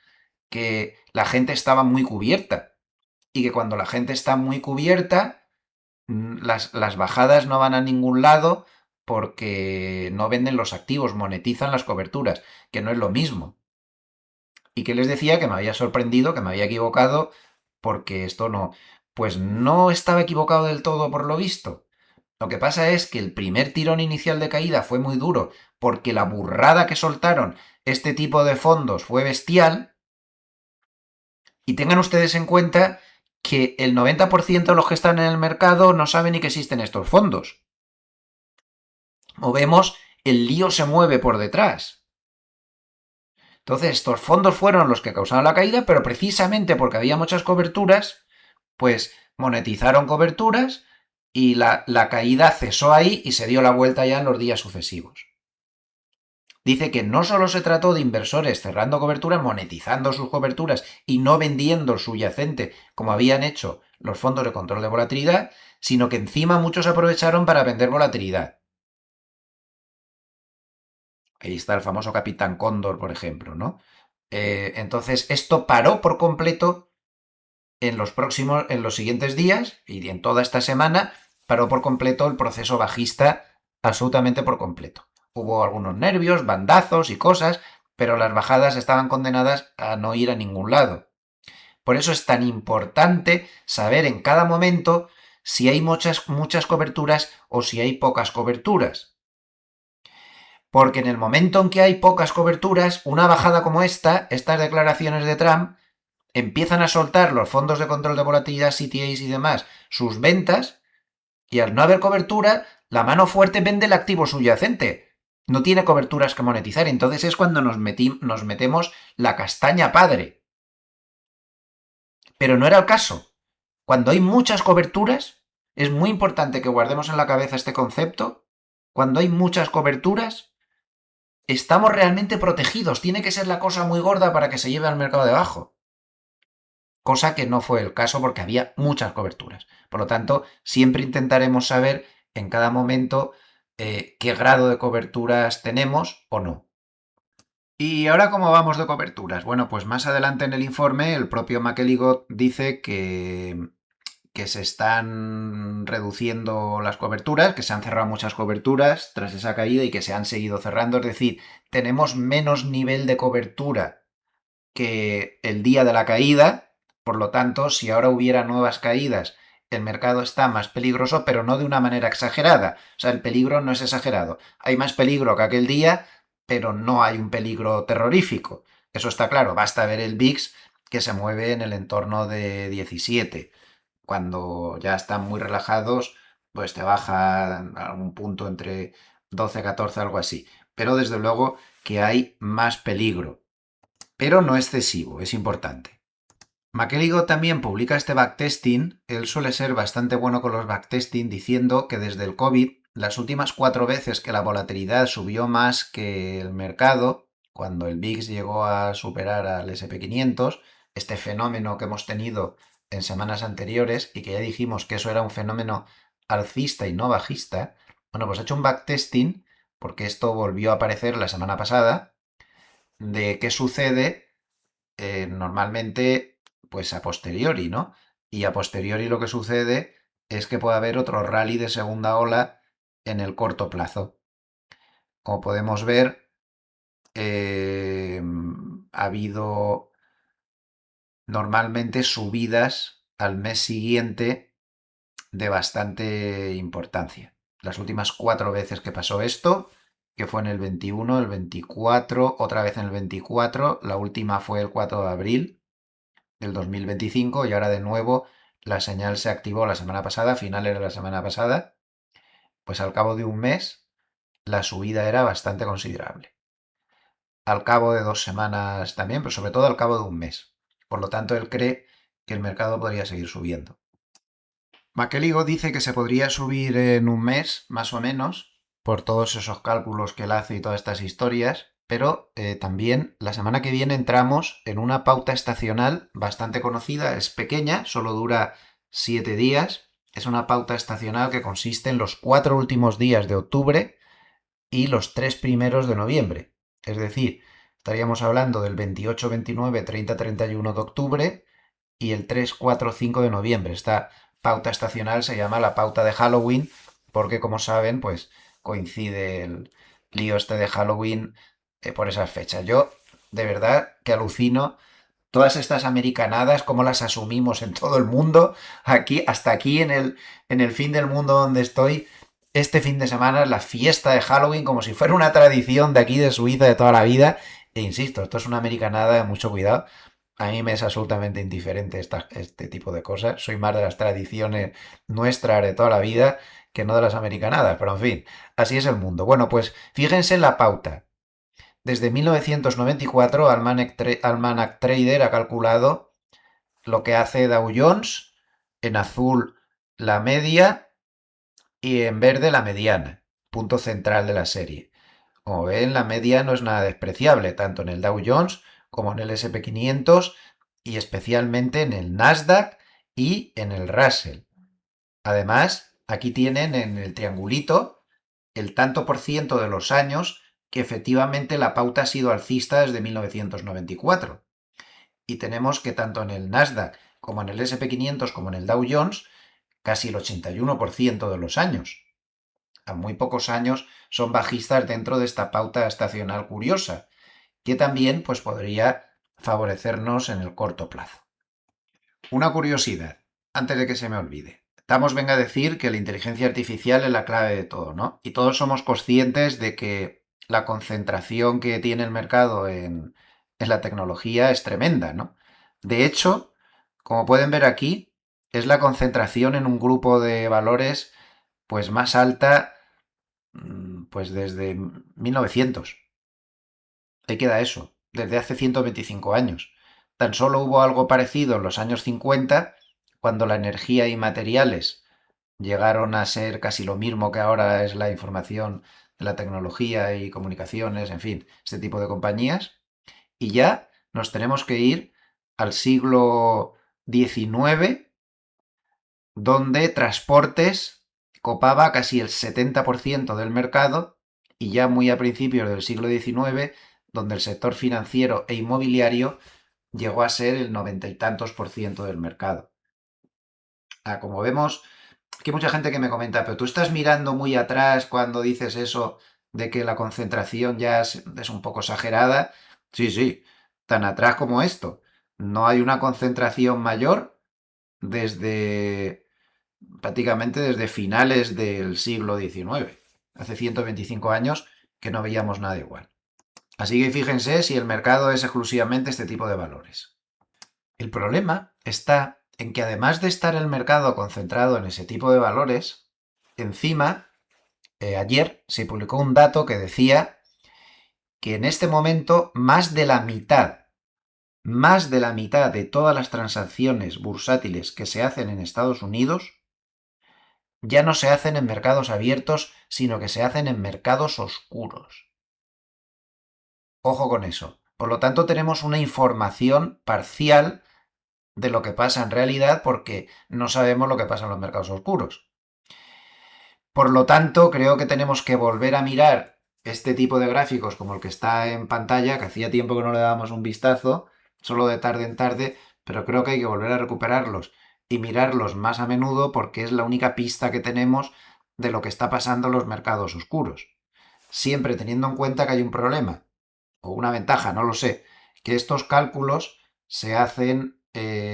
que la gente estaba muy cubierta y que cuando la gente está muy cubierta, las bajadas no van a ningún lado porque no venden los activos, monetizan las coberturas, que no es lo mismo. Y que les decía que me había sorprendido, que me había equivocado, porque esto no, pues no estaba equivocado del todo por lo visto. Lo que pasa es que el primer tirón inicial de caída fue muy duro, porque la burrada que soltaron este tipo de fondos fue bestial, y tengan ustedes en cuenta que el 90% de los que están en el mercado no saben ni que existen estos fondos. Como vemos, el lío se mueve por detrás. Entonces, estos fondos fueron los que causaron la caída, pero precisamente porque había muchas coberturas, pues monetizaron coberturas y la caída cesó ahí y se dio la vuelta ya en los días sucesivos. Dice que no solo se trató de inversores cerrando coberturas, monetizando sus coberturas y no vendiendo el subyacente como habían hecho los fondos de control de volatilidad, sino que encima muchos aprovecharon para vender volatilidad. Ahí está el famoso Capitán Cóndor, por ejemplo, ¿no? Entonces, esto paró por completo en los siguientes días y en toda esta semana, paró por completo el proceso bajista, absolutamente por completo. Hubo algunos nervios, bandazos y cosas, pero las bajadas estaban condenadas a no ir a ningún lado. Por eso es tan importante saber en cada momento si hay muchas coberturas o si hay pocas coberturas. Porque en el momento en que hay pocas coberturas, una bajada como estas declaraciones de Trump, empiezan a soltar los fondos de control de volatilidad, CTAs y demás, sus ventas, y al no haber cobertura, la mano fuerte vende el activo subyacente. No tiene coberturas que monetizar. Entonces es cuando nos metemos la castaña padre. Pero no era el caso. Cuando hay muchas coberturas, es muy importante que guardemos en la cabeza este concepto. Cuando hay muchas coberturas, estamos realmente protegidos. Tiene que ser la cosa muy gorda para que se lleve al mercado debajo. Cosa que no fue el caso porque había muchas coberturas. Por lo tanto, siempre intentaremos saber en cada momento qué grado de coberturas tenemos o no. ¿Y ahora cómo vamos de coberturas? Bueno, pues más adelante en el informe el propio McElligott dice que se están reduciendo las coberturas, que se han cerrado muchas coberturas tras esa caída y que se han seguido cerrando. Es decir, tenemos menos nivel de cobertura que el día de la caída, por lo tanto, si ahora hubiera nuevas caídas, el mercado está más peligroso, pero no de una manera exagerada. O sea, el peligro no es exagerado. Hay más peligro que aquel día, pero no hay un peligro terrorífico. Eso está claro. Basta ver el VIX que se mueve en el entorno de 17. Cuando ya están muy relajados, pues te baja a un punto entre 12, 14, algo así. Pero desde luego que hay más peligro, pero no excesivo, es importante. McElligott también publica este backtesting. Él suele ser bastante bueno con los backtesting, diciendo que desde el COVID, las últimas 4 veces que la volatilidad subió más que el mercado, cuando el VIX llegó a superar al SP500, este fenómeno que hemos tenido en semanas anteriores y que ya dijimos que eso era un fenómeno alcista y no bajista, bueno, pues ha hecho un backtesting, porque esto volvió a aparecer la semana pasada, de qué sucede normalmente, pues a posteriori, ¿no? Y a posteriori lo que sucede es que puede haber otro rally de segunda ola en el corto plazo. Como podemos ver, ha habido normalmente subidas al mes siguiente de bastante importancia. Las últimas 4 veces que pasó esto, que fue en el 21, el 24, otra vez en el 24, la última fue el 4 de abril del 2025 y ahora de nuevo la señal se activó la semana pasada, finales de la semana pasada, pues al cabo de un mes la subida era bastante considerable. Al cabo de 2 semanas también, pero sobre todo al cabo de un mes. Por lo tanto, él cree que el mercado podría seguir subiendo. McEligo dice que se podría subir en un mes, más o menos, por todos esos cálculos que él hace y todas estas historias, pero también la semana que viene entramos en una pauta estacional bastante conocida, es pequeña, solo dura 7 días, es una pauta estacional que consiste en los 4 últimos días de octubre y los 3 primeros de noviembre. Es decir, estaríamos hablando del 28, 29, 30, 31 de octubre y el 3, 4, 5 de noviembre. Esta pauta estacional se llama la pauta de Halloween porque, como saben, pues coincide el lío este de Halloween por esas fechas. Yo, de verdad, que alucino todas estas americanadas, cómo las asumimos en todo el mundo, aquí, hasta aquí en el fin del mundo donde estoy. Este fin de semana es la fiesta de Halloween como si fuera una tradición de aquí de Suiza de toda la vida. E insisto, esto es una americanada de mucho cuidado. A mí me es absolutamente indiferente este tipo de cosas. Soy más de las tradiciones nuestras de toda la vida que no de las americanadas. Pero en fin, así es el mundo. Bueno, pues fíjense en la pauta. Desde 1994, Almanac Trader ha calculado lo que hace Dow Jones, en azul la media y en verde la mediana, punto central de la serie. Como ven, la media no es nada despreciable, tanto en el Dow Jones como en el SP 500 y especialmente en el Nasdaq y en el Russell. Además, aquí tienen en el triangulito el tanto por ciento de los años que efectivamente la pauta ha sido alcista desde 1994. Y tenemos que tanto en el Nasdaq como en el SP 500 como en el Dow Jones, casi el 81% de los años. A muy pocos años son bajistas dentro de esta pauta estacional curiosa, que también pues, podría favorecernos en el corto plazo. Una curiosidad, antes de que se me olvide. Estamos, venga a decir que la inteligencia artificial es la clave de todo, ¿no? Y todos somos conscientes de que la concentración que tiene el mercado en la tecnología es tremenda, ¿no? De hecho, como pueden ver aquí, es la concentración en un grupo de valores pues más alta pues desde 1900. Ahí queda eso, desde hace 125 años. Tan solo hubo algo parecido en los años 50, cuando la energía y materiales llegaron a ser casi lo mismo que ahora es la información de la tecnología y comunicaciones, en fin, este tipo de compañías. Y ya nos tenemos que ir al siglo XIX, donde transportes copaba casi el 70% del mercado y ya muy a principios del siglo XIX, donde el sector financiero e inmobiliario llegó a ser el 90 y tantos por ciento del mercado. Como vemos, que hay mucha gente que me comenta, pero tú estás mirando muy atrás cuando dices eso de que la concentración ya es un poco exagerada. Sí, sí, tan atrás como esto. No hay una concentración mayor desde prácticamente desde finales del siglo XIX. Hace 125 años que no veíamos nada igual. Así que fíjense si el mercado es exclusivamente este tipo de valores. El problema está en que además de estar el mercado concentrado en ese tipo de valores, encima, ayer se publicó un dato que decía que en este momento más de la mitad de todas las transacciones bursátiles que se hacen en Estados Unidos ya no se hacen en mercados abiertos, sino que se hacen en mercados oscuros. Ojo con eso. Por lo tanto, tenemos una información parcial de lo que pasa en realidad porque no sabemos lo que pasa en los mercados oscuros. Por lo tanto, creo que tenemos que volver a mirar este tipo de gráficos como el que está en pantalla, que hacía tiempo que no le dábamos un vistazo, solo de tarde en tarde, pero creo que hay que volver a recuperarlos y mirarlos más a menudo porque es la única pista que tenemos de lo que está pasando en los mercados oscuros. Siempre teniendo en cuenta que hay un problema, o una ventaja, no lo sé, que estos cálculos se hacen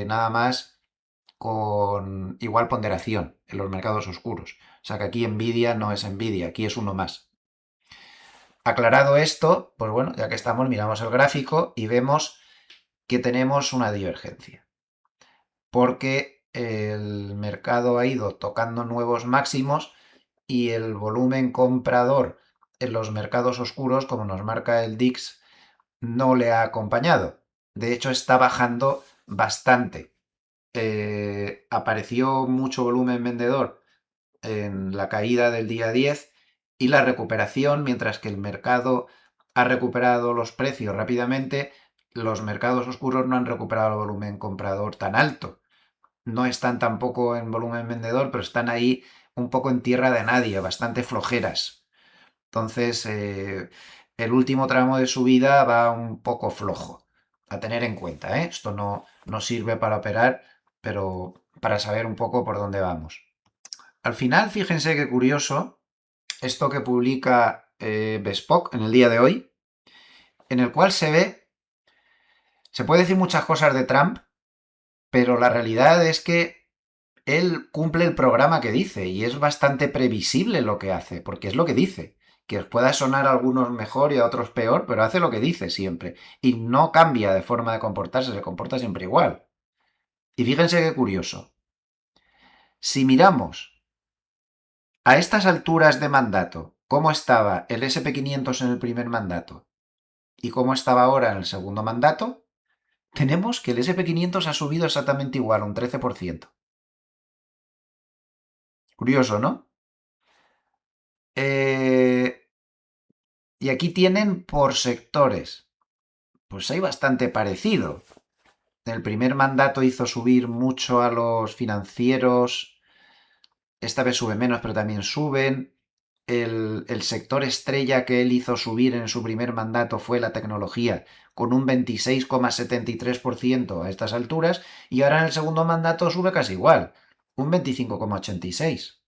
nada más con igual ponderación en los mercados oscuros. O sea que aquí Nvidia no es Nvidia, aquí es uno más. Aclarado esto, pues bueno, ya que estamos, miramos el gráfico y vemos que tenemos una divergencia. Porque el mercado ha ido tocando nuevos máximos y el volumen comprador en los mercados oscuros, como nos marca el DIX, no le ha acompañado. De hecho, está bajando bastante. Apareció mucho volumen vendedor en la caída del día 10 y la recuperación, mientras que el mercado ha recuperado los precios rápidamente, los mercados oscuros no han recuperado el volumen comprador tan alto. No están tampoco en volumen vendedor, pero están ahí un poco en tierra de nadie, bastante flojeras. Entonces, el último tramo de subida va un poco flojo. A tener en cuenta, ¿eh? Esto no sirve para operar, pero para saber un poco por dónde vamos. Al final, fíjense qué curioso esto que publica Bespoke en el día de hoy, en el cual se puede decir muchas cosas de Trump, pero la realidad es que él cumple el programa que dice y es bastante previsible lo que hace, porque es lo que dice. Que os pueda sonar a algunos mejor y a otros peor, pero hace lo que dice siempre. Y no cambia de forma de comportarse, se comporta siempre igual. Y fíjense qué curioso. Si miramos a estas alturas de mandato, cómo estaba el SP500 en el primer mandato y cómo estaba ahora en el segundo mandato, tenemos que el SP500 ha subido exactamente igual, un 13%. Curioso, ¿no? Y aquí tienen por sectores. Pues hay bastante parecido. El primer mandato hizo subir mucho a los financieros. Esta vez sube menos, pero también suben. El sector estrella que él hizo subir en su primer mandato fue la tecnología, con un 26,73% a estas alturas, y ahora en el segundo mandato sube casi igual, un 25,86%.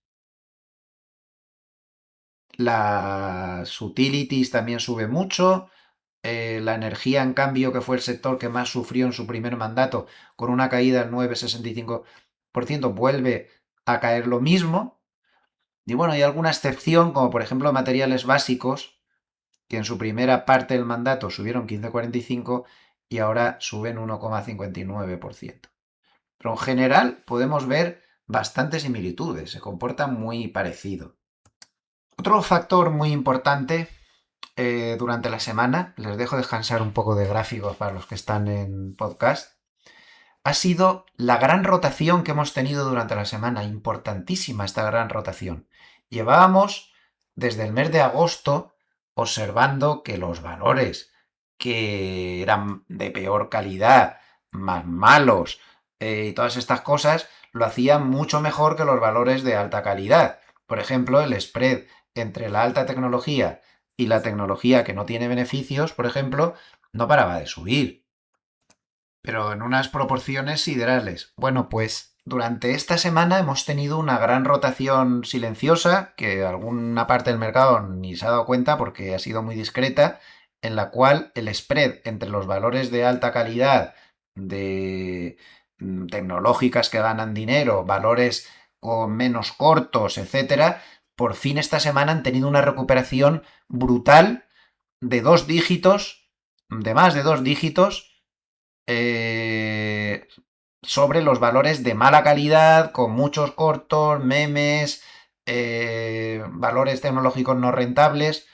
Las utilities también sube mucho. La energía, en cambio, que fue el sector que más sufrió en su primer mandato, con una caída del 9,65%, vuelve a caer lo mismo. Y bueno, hay alguna excepción, como por ejemplo materiales básicos, que en su primera parte del mandato subieron 15,45 y ahora suben 1,59%. Pero en general podemos ver bastantes similitudes, se comportan muy parecido. Otro factor muy importante durante la semana, les dejo descansar un poco de gráficos para los que están en podcast, ha sido la gran rotación que hemos tenido durante la semana. Importantísima esta gran rotación. Llevábamos desde el mes de agosto observando que los valores que eran de peor calidad, más malos y todas estas cosas, lo hacían mucho mejor que los valores de alta calidad. Por ejemplo, el spread entre la alta tecnología y la tecnología que no tiene beneficios, por ejemplo, no paraba de subir, pero en unas proporciones siderales. Bueno, pues durante esta semana hemos tenido una gran rotación silenciosa, que alguna parte del mercado ni se ha dado cuenta porque ha sido muy discreta, en la cual el spread entre los valores de alta calidad, de tecnológicas que ganan dinero, valores con menos cortos, etcétera, por fin esta semana han tenido una recuperación brutal de 2 dígitos, de más de 2 dígitos, eh, sobre los valores de mala calidad, con muchos cortos, memes, valores tecnológicos no rentables.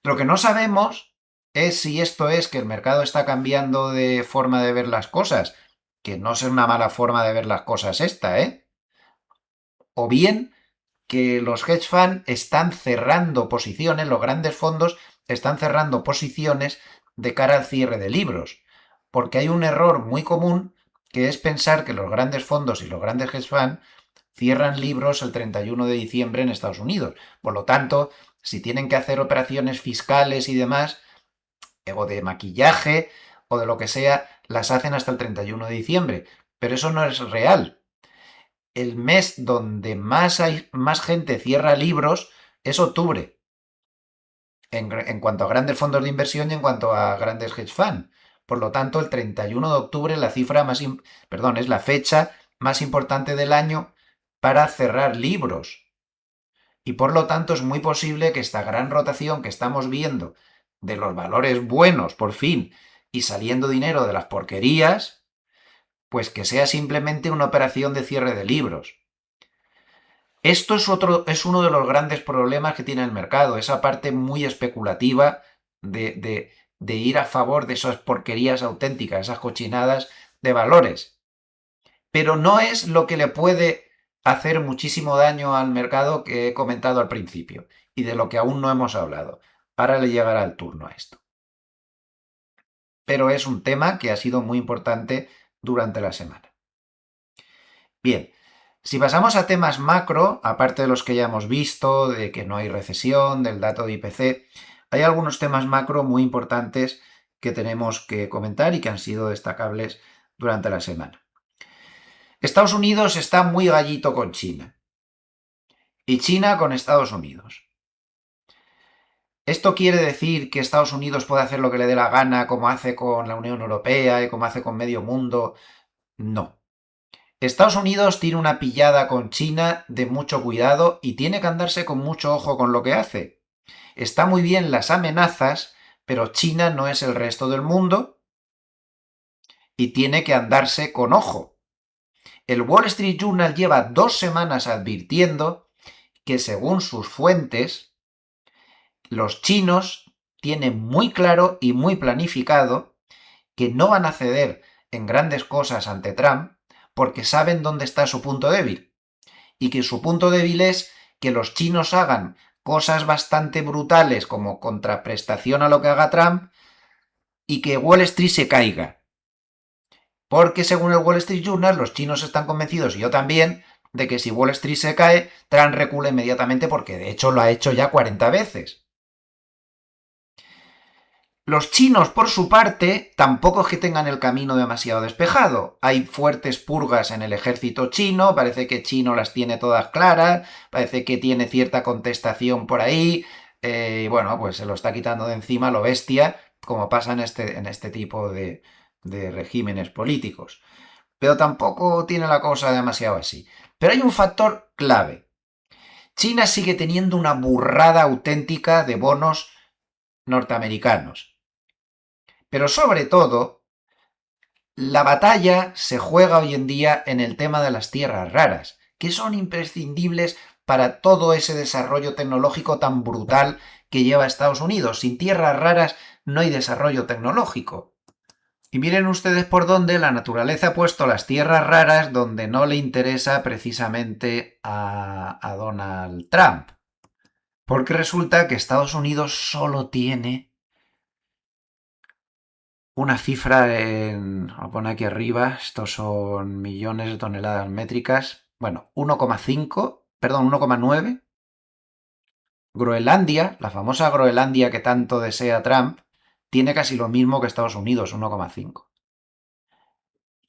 Lo que no sabemos es si esto es que el mercado está cambiando de forma de ver las cosas, que no es una mala forma de ver las cosas esta, ¿eh? O bien que los hedge funds están cerrando posiciones, los grandes fondos están cerrando posiciones de cara al cierre de libros. Porque hay un error muy común que es pensar que los grandes fondos y los grandes hedge funds cierran libros el 31 de diciembre en Estados Unidos. Por lo tanto, si tienen que hacer operaciones fiscales y demás, o de maquillaje o de lo que sea, las hacen hasta el 31 de diciembre. Pero eso no es real. El mes donde más gente cierra libros es octubre, en cuanto a grandes fondos de inversión y en cuanto a grandes hedge funds. Por lo tanto, el 31 de octubre la cifra más, perdón, es la fecha más importante del año para cerrar libros. Y por lo tanto es muy posible que esta gran rotación que estamos viendo de los valores buenos, por fin, y saliendo dinero de las porquerías, pues que sea simplemente una operación de cierre de libros. Esto es uno de los grandes problemas que tiene el mercado, esa parte muy especulativa de ir a favor de esas porquerías auténticas, esas cochinadas de valores. Pero no es lo que le puede hacer muchísimo daño al mercado que he comentado al principio y de lo que aún no hemos hablado. Ahora le llegará el turno a esto. Pero es un tema que ha sido muy importante durante la semana. Bien, si pasamos a temas macro, aparte de los que ya hemos visto, de que no hay recesión, del dato de IPC, hay algunos temas macro muy importantes que tenemos que comentar y que han sido destacables durante la semana. Estados Unidos está muy gallito con China y China con Estados Unidos. ¿Esto quiere decir que Estados Unidos puede hacer lo que le dé la gana como hace con la Unión Europea y como hace con medio mundo? No. Estados Unidos tiene una pillada con China de mucho cuidado y tiene que andarse con mucho ojo con lo que hace. Está muy bien las amenazas, pero China no es el resto del mundo y tiene que andarse con ojo. El Wall Street Journal lleva 2 semanas advirtiendo que según sus fuentes, los chinos tienen muy claro y muy planificado que no van a ceder en grandes cosas ante Trump porque saben dónde está su punto débil. Y que su punto débil es que los chinos hagan cosas bastante brutales como contraprestación a lo que haga Trump y que Wall Street se caiga. Porque según el Wall Street Journal, los chinos están convencidos, y yo también, de que si Wall Street se cae, Trump recula inmediatamente porque de hecho lo ha hecho ya 40 veces. Los chinos, por su parte, tampoco es que tengan el camino demasiado despejado. Hay fuertes purgas en el ejército chino, parece que Chino las tiene todas claras, parece que tiene cierta contestación por ahí, y bueno, pues se lo está quitando de encima lo bestia, como pasa en este tipo de regímenes políticos. Pero tampoco tiene la cosa demasiado así. Pero hay un factor clave. China sigue teniendo una burrada auténtica de bonos norteamericanos. Pero sobre todo, la batalla se juega hoy en día en el tema de las tierras raras, que son imprescindibles para todo ese desarrollo tecnológico tan brutal que lleva Estados Unidos. Sin tierras raras no hay desarrollo tecnológico. Y miren ustedes por dónde la naturaleza ha puesto las tierras raras donde no le interesa precisamente a Donald Trump. Porque resulta que Estados Unidos solo tiene una cifra voy a poner aquí arriba, estos son millones de toneladas métricas, bueno, 1,9. Groenlandia, la famosa Groenlandia que tanto desea Trump, tiene casi lo mismo que Estados Unidos, 1,5.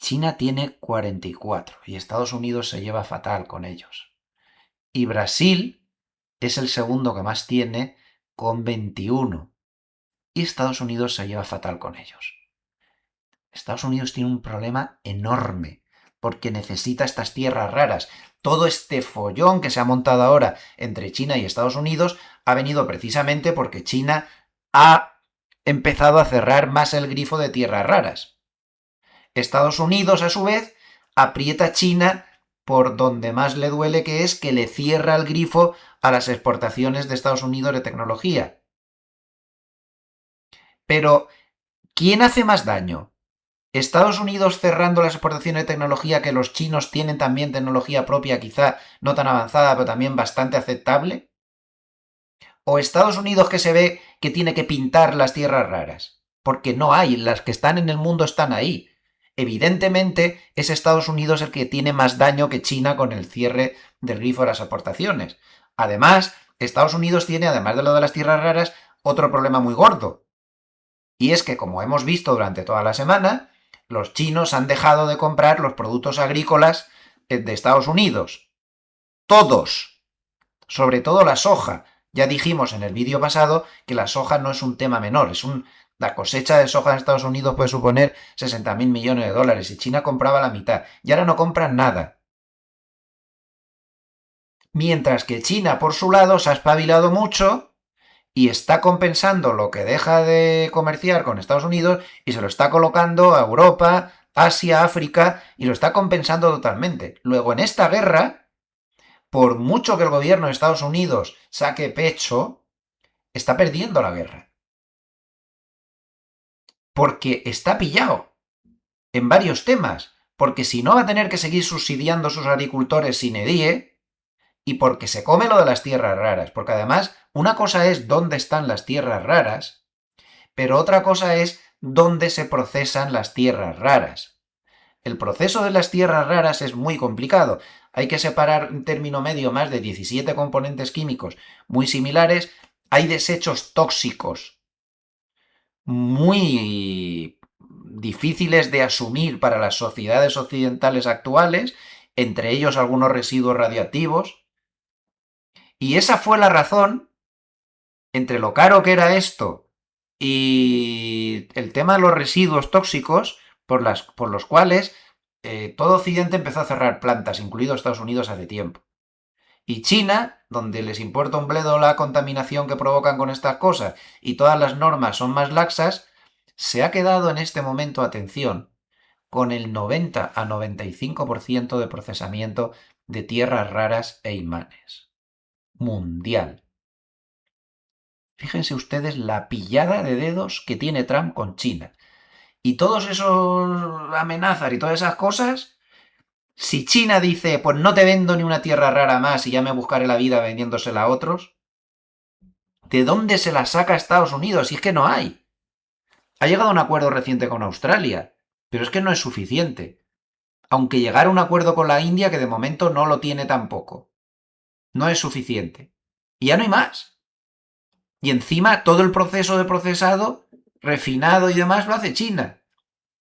China tiene 44 y Estados Unidos se lleva fatal con ellos. Y Brasil es el segundo que más tiene con 21. Y Estados Unidos se lleva fatal con ellos. Estados Unidos tiene un problema enorme porque necesita estas tierras raras. Todo este follón que se ha montado ahora entre China y Estados Unidos ha venido precisamente porque China ha empezado a cerrar más el grifo de tierras raras. Estados Unidos, a su vez, aprieta a China por donde más le duele, que es que le cierra el grifo a las exportaciones de Estados Unidos de tecnología. Pero, ¿quién hace más daño? ¿Estados Unidos cerrando las exportaciones de tecnología, que los chinos tienen también tecnología propia, quizá no tan avanzada, pero también bastante aceptable? ¿O Estados Unidos, que se ve que tiene que pintar las tierras raras? Porque no hay, las que están en el mundo están ahí. Evidentemente es Estados Unidos el que tiene más daño que China con el cierre del grifo de las exportaciones. Además, Estados Unidos tiene, además de lo de las tierras raras, otro problema muy gordo. Y es que, como hemos visto durante toda la semana, los chinos han dejado de comprar los productos agrícolas de Estados Unidos. Todos. Sobre todo la soja. Ya dijimos en el vídeo pasado que la soja no es un tema menor, es un La cosecha de soja en Estados Unidos puede suponer 60.000 millones de dólares y China compraba la mitad. Y ahora no compran nada. Mientras que China, por su lado, se ha espabilado mucho y está compensando lo que deja de comerciar con Estados Unidos y se lo está colocando a Europa, Asia, África y lo está compensando totalmente. Luego, en esta guerra, por mucho que el gobierno de Estados Unidos saque pecho, está perdiendo la guerra. Porque está pillado en varios temas. Porque si no va a tener que seguir subsidiando a sus agricultores sin edie y porque se come lo de las tierras raras. Porque además, una cosa es dónde están las tierras raras, pero otra cosa es dónde se procesan las tierras raras. El proceso de las tierras raras es muy complicado. Hay que separar en término medio más de 17 componentes químicos muy similares. Hay desechos tóxicos muy difíciles de asumir para las sociedades occidentales actuales, entre ellos algunos residuos radiactivos. Y esa fue la razón, entre lo caro que era esto y el tema de los residuos tóxicos, por los cuales todo Occidente empezó a cerrar plantas, incluido Estados Unidos, hace tiempo. Y China, donde les importa un bledo la contaminación que provocan con estas cosas y todas las normas son más laxas, se ha quedado en este momento, atención, con el 90 a 95% de procesamiento de tierras raras e imanes. Mundial. Fíjense ustedes la pillada de dedos que tiene Trump con China. Y todos esos amenazas y todas esas cosas, si China dice, pues no te vendo ni una tierra rara más y ya me buscaré la vida vendiéndosela a otros, ¿de dónde se la saca Estados Unidos? Si es que no hay. Ha llegado a un acuerdo reciente con Australia, pero es que no es suficiente. Aunque llegara a un acuerdo con la India, que de momento no lo tiene tampoco. No es suficiente. Y ya no hay más. Y encima todo el proceso de procesado, refinado y demás lo hace China.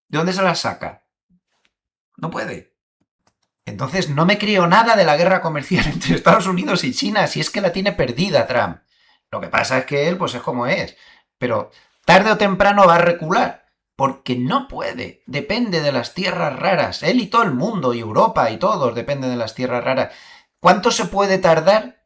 ¿De dónde se la saca? No puede. Entonces no me creo nada de la guerra comercial entre Estados Unidos y China, si es que la tiene perdida Trump. Lo que pasa es que él pues es como es. Pero tarde o temprano va a recular. Porque no puede. Depende de las tierras raras. Él y todo el mundo, y Europa y todos dependen de las tierras raras. ¿Cuánto se puede tardar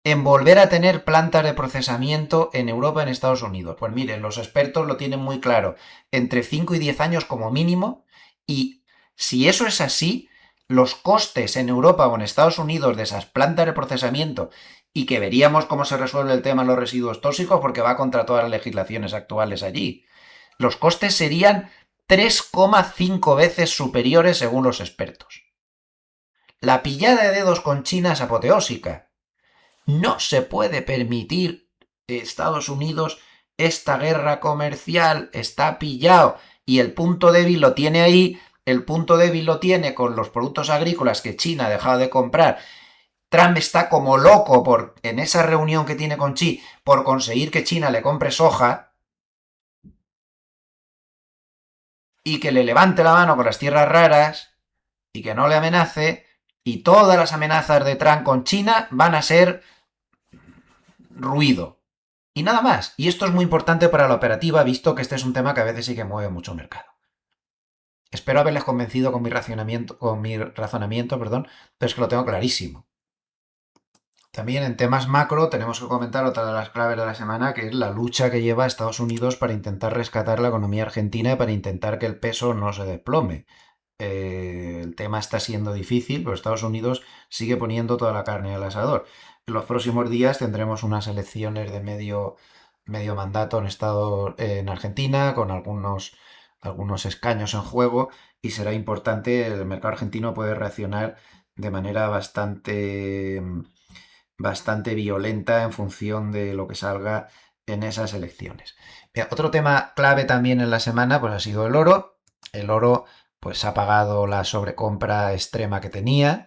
en volver a tener plantas de procesamiento en Europa y en Estados Unidos? Pues miren, los expertos lo tienen muy claro. Entre 5 y 10 años como mínimo. Y si eso es así, los costes en Europa o en Estados Unidos de esas plantas de procesamiento, y que veríamos cómo se resuelve el tema de los residuos tóxicos porque va contra todas las legislaciones actuales allí, los costes serían 3,5 veces superiores según los expertos. La pillada de dedos con China es apoteósica. No se puede permitir Estados Unidos esta guerra comercial, está pillado y el punto débil lo tiene ahí, el punto débil lo tiene con los productos agrícolas que China ha dejado de comprar. Trump está como loco en esa reunión que tiene con Xi por conseguir que China le compre soja y que le levante la mano con las tierras raras y que no le amenace, y todas las amenazas de Trump con China van a ser ruido. Y nada más. Y esto es muy importante para la operativa, visto que este es un tema que a veces sí que mueve mucho el mercado. Espero haberles convencido con mi razonamiento, pero es que lo tengo clarísimo. También en temas macro tenemos que comentar otra de las claves de la semana, que es la lucha que lleva Estados Unidos para intentar rescatar la economía argentina y para intentar que el peso no se desplome. El tema está siendo difícil, pero Estados Unidos sigue poniendo toda la carne al asador. En los próximos días tendremos unas elecciones de medio mandato en Argentina, con algunos escaños en juego, y será importante, el mercado argentino puede reaccionar de manera bastante violenta en función de lo que salga en esas elecciones. Bien, otro tema clave también en la semana pues ha sido el oro. El oro pues ha pagado la sobrecompra extrema que tenía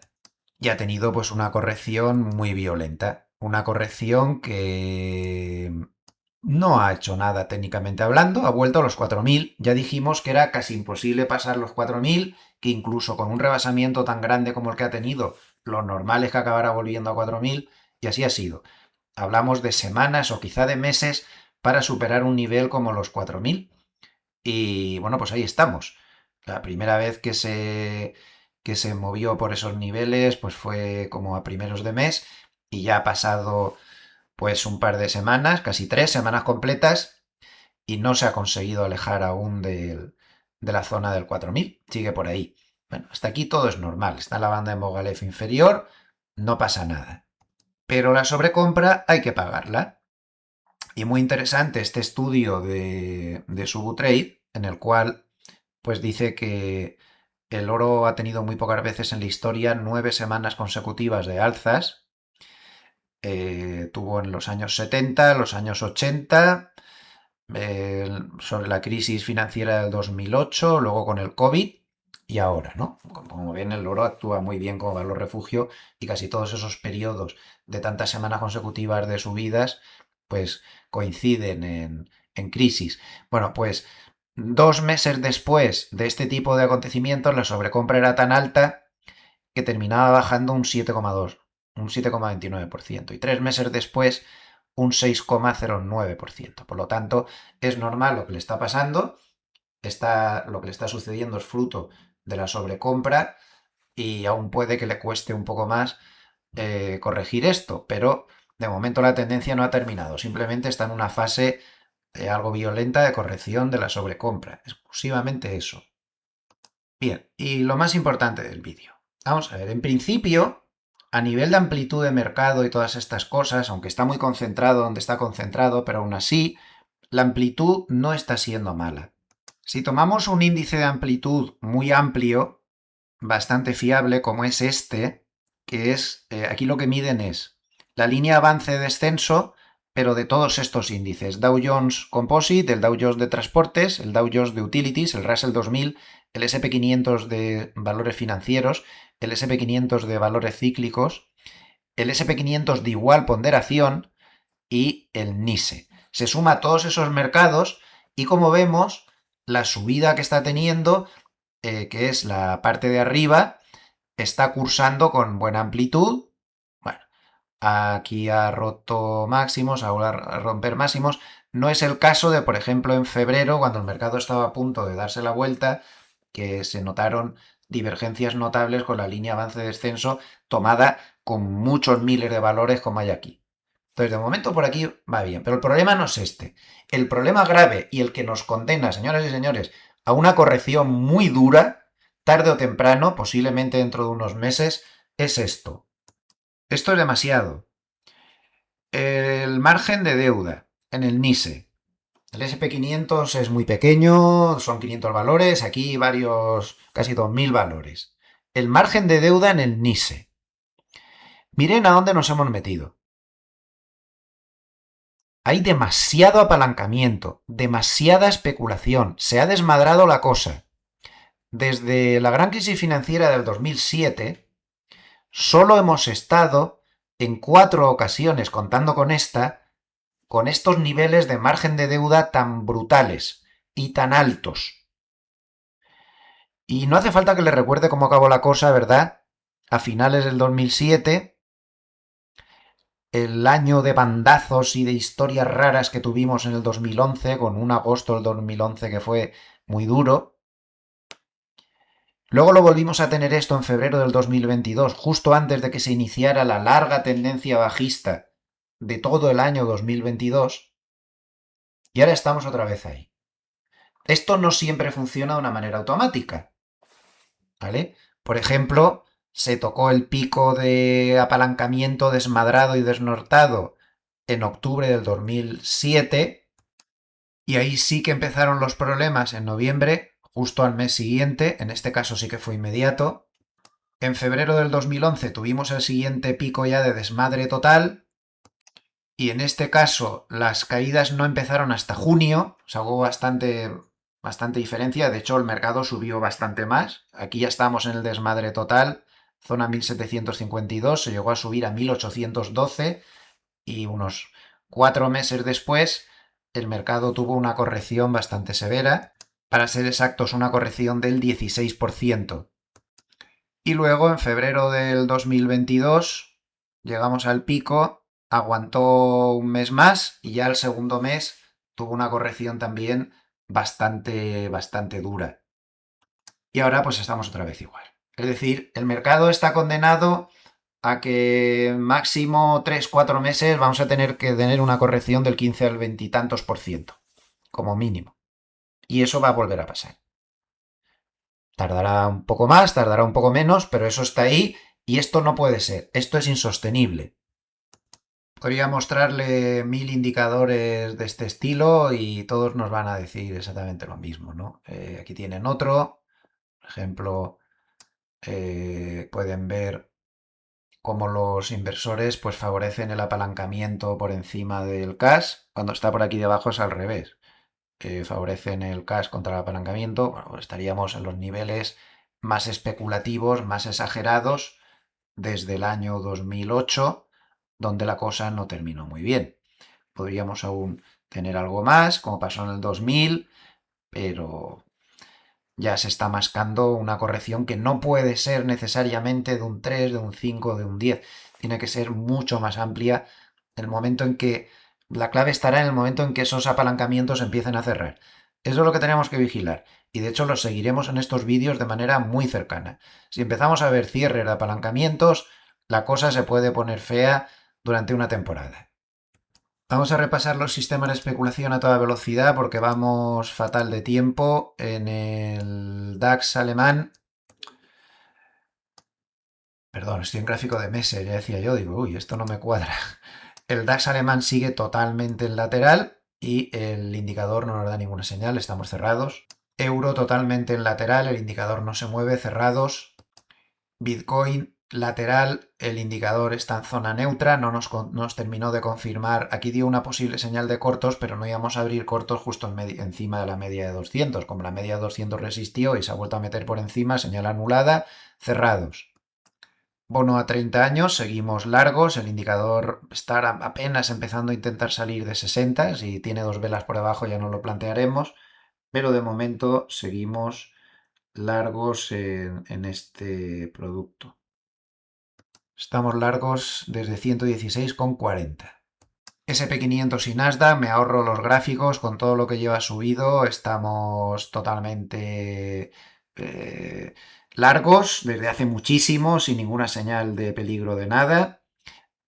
y ha tenido pues una corrección muy violenta. Una corrección que no ha hecho nada técnicamente hablando, ha vuelto a los 4.000. Ya dijimos que era casi imposible pasar los 4.000, que incluso con un rebasamiento tan grande como el que ha tenido, lo normal es que acabara volviendo a 4.000, y así ha sido. Hablamos de semanas o quizá de meses para superar un nivel como los 4.000. Y bueno, pues ahí estamos. La primera vez que se movió por esos niveles, pues fue como a primeros de mes y ya ha pasado pues un par de semanas, casi 3 semanas completas, y no se ha conseguido alejar aún de la zona del 4.000. Sigue por ahí. Bueno, hasta aquí todo es normal. Está la banda de Mogalef inferior, no pasa nada. Pero la sobrecompra hay que pagarla. Y muy interesante este estudio de Subutrade, en el cual pues dice que el oro ha tenido muy pocas veces en la historia 9 semanas consecutivas de alzas. Tuvo en los años 70, los años 80, sobre la crisis financiera del 2008, luego con el COVID y ahora, ¿no? Como ven, el oro actúa muy bien como valor refugio y casi todos esos periodos de tantas semanas consecutivas de subidas, pues coinciden en crisis. Bueno, pues 2 meses después de este tipo de acontecimientos, la sobrecompra era tan alta que terminaba bajando un 7,2, un 7,29%. Y 3 meses después, un 6,09%. Por lo tanto, es normal lo que le está pasando. Lo que le está sucediendo es fruto de la sobrecompra y aún puede que le cueste un poco más corregir esto, pero de momento la tendencia no ha terminado. Simplemente está en una fase algo violenta de corrección de la sobrecompra. Exclusivamente eso. Bien, y lo más importante del vídeo. Vamos a ver, en principio, a nivel de amplitud de mercado y todas estas cosas, aunque está muy concentrado donde está concentrado, pero aún así, la amplitud no está siendo mala. Si tomamos un índice de amplitud muy amplio, bastante fiable, como es este, que es, aquí lo que miden es la línea avance-descenso, pero de todos estos índices, Dow Jones Composite, el Dow Jones de transportes, el Dow Jones de utilities, el Russell 2000, el SP500 de valores financieros, el SP500 de valores cíclicos, el SP500 de igual ponderación y el NISE. Se suma a todos esos mercados y como vemos, la subida que está teniendo, que es la parte de arriba, está cursando con buena amplitud. Bueno, aquí ha roto máximos, ahora a romper máximos. No es el caso de, por ejemplo, en febrero, cuando el mercado estaba a punto de darse la vuelta, que se notaron divergencias notables con la línea avance-descenso tomada con muchos miles de valores como hay aquí. Entonces, de momento por aquí va bien, pero el problema no es este. El problema grave y el que nos condena, señoras y señores, a una corrección muy dura, tarde o temprano, posiblemente dentro de unos meses, es esto. Esto es demasiado. El margen de deuda en el NISE. El SP500 es muy pequeño, son 500 valores, aquí varios, casi 2.000 valores. El margen de deuda en el NISE. Miren a dónde nos hemos metido. Hay demasiado apalancamiento, demasiada especulación, se ha desmadrado la cosa. Desde la gran crisis financiera del 2007, solo hemos estado en 4 ocasiones, contando con esta, con estos niveles de margen de deuda tan brutales y tan altos. Y no hace falta que le recuerde cómo acabó la cosa, ¿verdad? A finales del 2007, el año de bandazos y de historias raras que tuvimos en el 2011, con un agosto del 2011 que fue muy duro. Luego lo volvimos a tener esto en febrero del 2022, justo antes de que se iniciara la larga tendencia bajista de todo el año 2022, y ahora estamos otra vez ahí. Esto no siempre funciona de una manera automática, ¿vale? Por ejemplo, se tocó el pico de apalancamiento desmadrado y desnortado en octubre del 2007, y ahí sí que empezaron los problemas en noviembre, justo al mes siguiente, en este caso sí que fue inmediato. En febrero del 2011 tuvimos el siguiente pico ya de desmadre total, y en este caso las caídas no empezaron hasta junio, o sea, hubo bastante diferencia. De hecho, el mercado subió bastante más. Aquí ya estamos en el desmadre total, zona 1752, se llegó a subir a 1812 y unos 4 meses después el mercado tuvo una corrección bastante severa, para ser exactos una corrección del 16%. Y luego en febrero del 2022 llegamos al pico, aguantó un mes más y ya el segundo mes tuvo una corrección también bastante dura. Y ahora pues estamos otra vez igual. Es decir, el mercado está condenado a que máximo 3-4 meses vamos a tener que tener una corrección del 15 al 20 y tantos por ciento, como mínimo. Y eso va a volver a pasar. Tardará un poco más, tardará un poco menos, pero eso está ahí y esto no puede ser. Esto es insostenible. Podría mostrarle 1000 indicadores de este estilo y todos nos van a decir exactamente lo mismo, ¿no? Aquí tienen otro. Por ejemplo, pueden ver cómo los inversores pues favorecen el apalancamiento por encima del cash. Cuando está por aquí debajo es al revés. Favorecen el cash contra el apalancamiento. Bueno, pues estaríamos en los niveles más especulativos, más exagerados desde el año 2008, donde la cosa no terminó muy bien. Podríamos aún tener algo más, como pasó en el 2000, pero ya se está mascando una corrección que no puede ser necesariamente de un 3, de un 5, de un 10. Tiene que ser mucho más amplia. El momento en que la clave estará en el momento en que esos apalancamientos empiecen a cerrar. Eso es lo que tenemos que vigilar. Y de hecho lo seguiremos en estos vídeos de manera muy cercana. Si empezamos a ver cierre de apalancamientos, la cosa se puede poner fea durante una temporada. Vamos a repasar los sistemas de especulación a toda velocidad porque vamos fatal de tiempo. En el DAX alemán, perdón, estoy en gráfico de meses, ya decía yo, digo, uy, esto no me cuadra. El DAX alemán sigue totalmente en lateral y el indicador no nos da ninguna señal, estamos cerrados. Euro totalmente en lateral, el indicador no se mueve, cerrados. Bitcoin lateral, el indicador está en zona neutra, no nos terminó de confirmar. Aquí dio una posible señal de cortos, pero no íbamos a abrir cortos justo encima de la media de 200. Como la media de 200 resistió y se ha vuelto a meter por encima, señal anulada, cerrados. Bono a 30 años, seguimos largos, el indicador está apenas empezando a intentar salir de 60, si tiene dos velas por debajo ya no lo plantearemos, pero de momento seguimos largos en este producto. Estamos largos desde 116,40. SP500 y Nasdaq, me ahorro los gráficos con todo lo que lleva subido. Estamos totalmente largos desde hace muchísimo, sin ninguna señal de peligro de nada.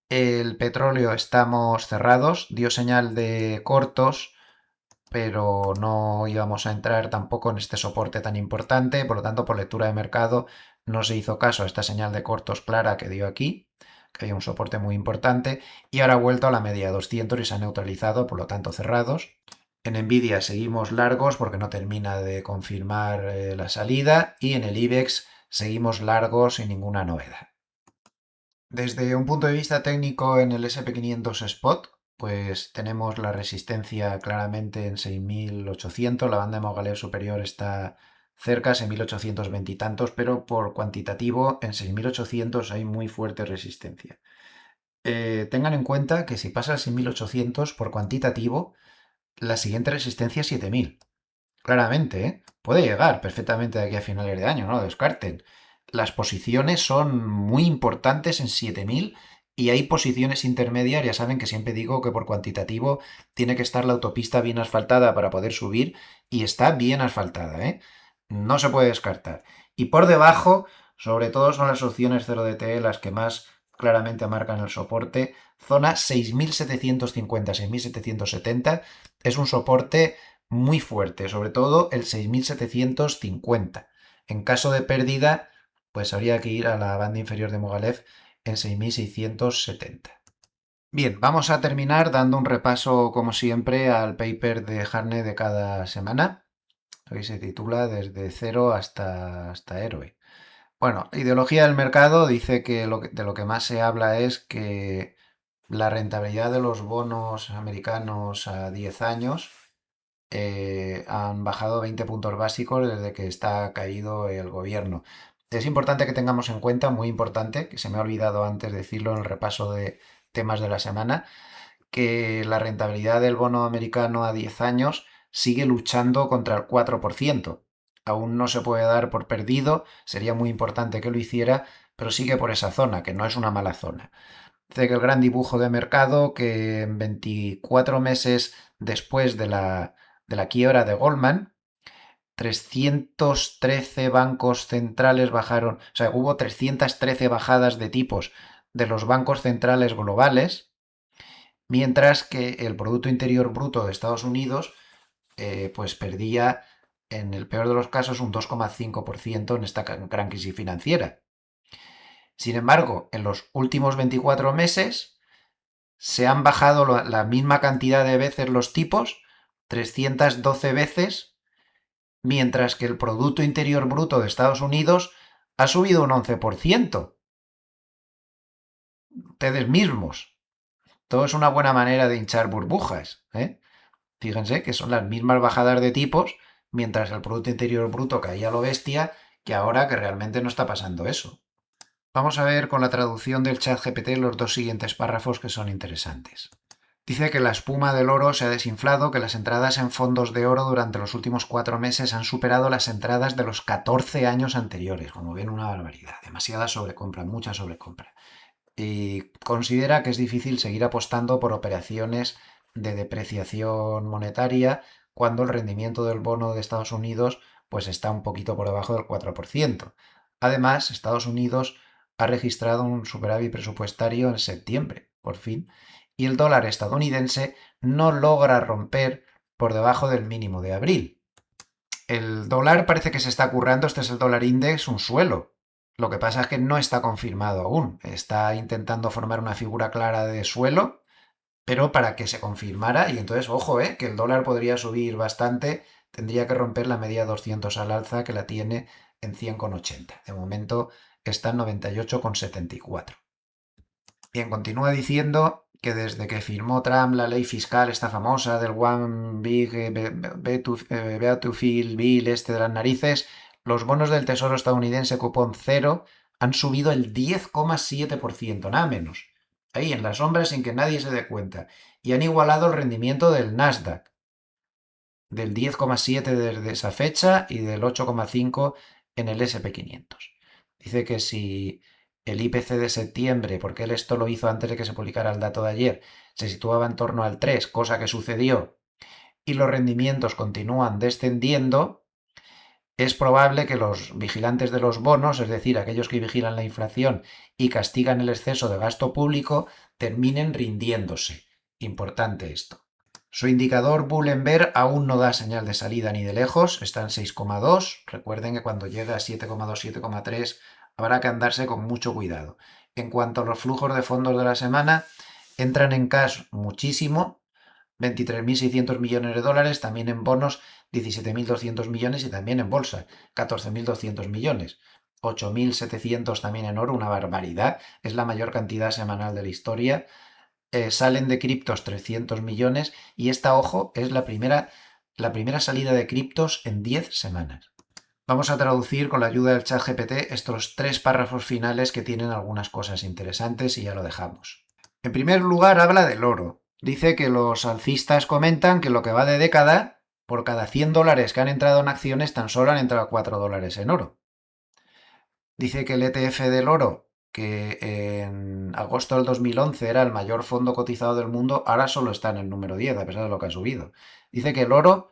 El petróleo estamos cerrados, dio señal de cortos, pero no íbamos a entrar tampoco en este soporte tan importante, por lo tanto, por lectura de mercado, no se hizo caso a esta señal de cortos clara que dio aquí, que hay un soporte muy importante, y ahora ha vuelto a la media de 200 y se ha neutralizado, por lo tanto, cerrados. En Nvidia seguimos largos porque no termina de confirmar la salida, y en el IBEX seguimos largos sin ninguna novedad. Desde un punto de vista técnico en el SP500 Spot, pues tenemos la resistencia claramente en 6800, la banda de Mogalef superior está cerca, 6820 y tantos, pero por cuantitativo en 6800 hay muy fuerte resistencia. Tengan en cuenta que si pasa a 6800 por cuantitativo, la siguiente resistencia es 7000. Claramente, ¿eh? Puede llegar perfectamente de aquí a finales de año, no lo descarten. Las posiciones son muy importantes en 7000 y hay posiciones intermedias, ya saben que siempre digo que por cuantitativo tiene que estar la autopista bien asfaltada para poder subir y está bien asfaltada, ¿eh? No se puede descartar. Y por debajo, sobre todo son las opciones 0DTE las que más claramente marcan el soporte. Zona 6750, 6770 es un soporte muy fuerte, sobre todo el 6750. En caso de pérdida, pues habría que ir a la banda inferior de Mogalef en 6670. Bien, vamos a terminar dando un repaso, como siempre, al paper de Harney de cada semana. Hoy se titula Desde cero hasta héroe. Bueno, ideología del mercado dice que de lo que más se habla es que la rentabilidad de los bonos americanos a 10 años han bajado 20 puntos básicos desde que está caído el gobierno. Es importante que tengamos en cuenta, muy importante, que se me ha olvidado antes decirlo en el repaso de temas de la semana, que la rentabilidad del bono americano a 10 años sigue luchando contra el 4%. Aún no se puede dar por perdido, sería muy importante que lo hiciera, pero sigue por esa zona, que no es una mala zona. Dice que el gran dibujo de mercado, que en 24 meses después de la quiebra de Goldman, 313 bancos centrales bajaron, o sea, hubo 313 bajadas de tipos de los bancos centrales globales, mientras que el Producto Interior Bruto de Estados Unidos pues perdía, en el peor de los casos, un 2,5% en esta gran crisis financiera. Sin embargo, en los últimos 24 meses se han bajado la misma cantidad de veces los tipos, 312 veces, mientras que el Producto Interior Bruto de Estados Unidos ha subido un 11%. Ustedes mismos. Todo es una buena manera de hinchar burbujas. Fíjense que son las mismas bajadas de tipos, mientras el Producto Interior Bruto caía a lo bestia, que ahora que realmente no está pasando eso. Vamos a ver con la traducción del ChatGPT los dos siguientes párrafos que son interesantes. Dice que la espuma del oro se ha desinflado, que las entradas en fondos de oro durante los últimos 4 meses han superado las entradas de los 14 años anteriores. Como ven, una barbaridad. Demasiada sobrecompra, mucha sobrecompra. Y considera que es difícil seguir apostando por operaciones de depreciación monetaria cuando el rendimiento del bono de Estados Unidos pues está un poquito por debajo del 4%. Además, Estados Unidos ha registrado un superávit presupuestario en septiembre, por fin, y el dólar estadounidense no logra romper por debajo del mínimo de abril. El dólar parece que se está currando, este es el dólar index, un suelo. Lo que pasa es que no está confirmado aún. Está intentando formar una figura clara de suelo, pero para que se confirmara, y entonces, ojo, que el dólar podría subir bastante, tendría que romper la media 200 al alza que la tiene en 100,80. De momento está en 98,74. Bien, continúa diciendo que desde que firmó Trump la ley fiscal, esta famosa del One Big Beautiful Bill este de las narices, los bonos del Tesoro estadounidense cupón cero han subido el 10,7%, nada menos. Ahí, en la sombra, sin que nadie se dé cuenta. Y han igualado el rendimiento del Nasdaq, del 10,7 desde esa fecha y del 8,5 en el SP 500. Dice que si el IPC de septiembre, porque él esto lo hizo antes de que se publicara el dato de ayer, se situaba en torno al 3, cosa que sucedió, y los rendimientos continúan descendiendo, es probable que los vigilantes de los bonos, es decir, aquellos que vigilan la inflación y castigan el exceso de gasto público, terminen rindiéndose. Importante esto. Su indicador Bullenberg aún no da señal de salida ni de lejos, está en 6,2. Recuerden que cuando llegue a 7,2, 7,3 habrá que andarse con mucho cuidado. En cuanto a los flujos de fondos de la semana, entran en cash muchísimo, 23.600 millones de dólares, también en bonos 17.200 millones y también en bolsa 14.200 millones. 8.700 también en oro, una barbaridad, es la mayor cantidad semanal de la historia. Salen de criptos 300 millones y esta, ojo, es la primera salida de criptos en 10 semanas. Vamos a traducir con la ayuda del ChatGPT estos 3 párrafos finales que tienen algunas cosas interesantes y ya lo dejamos. En primer lugar, habla del oro. Dice que los alcistas comentan que lo que va de década, por cada 100 dólares que han entrado en acciones, tan solo han entrado 4 dólares en oro. Dice que el ETF del oro, que en agosto del 2011 era el mayor fondo cotizado del mundo, ahora solo está en el número 10, a pesar de lo que ha subido. Dice que el oro,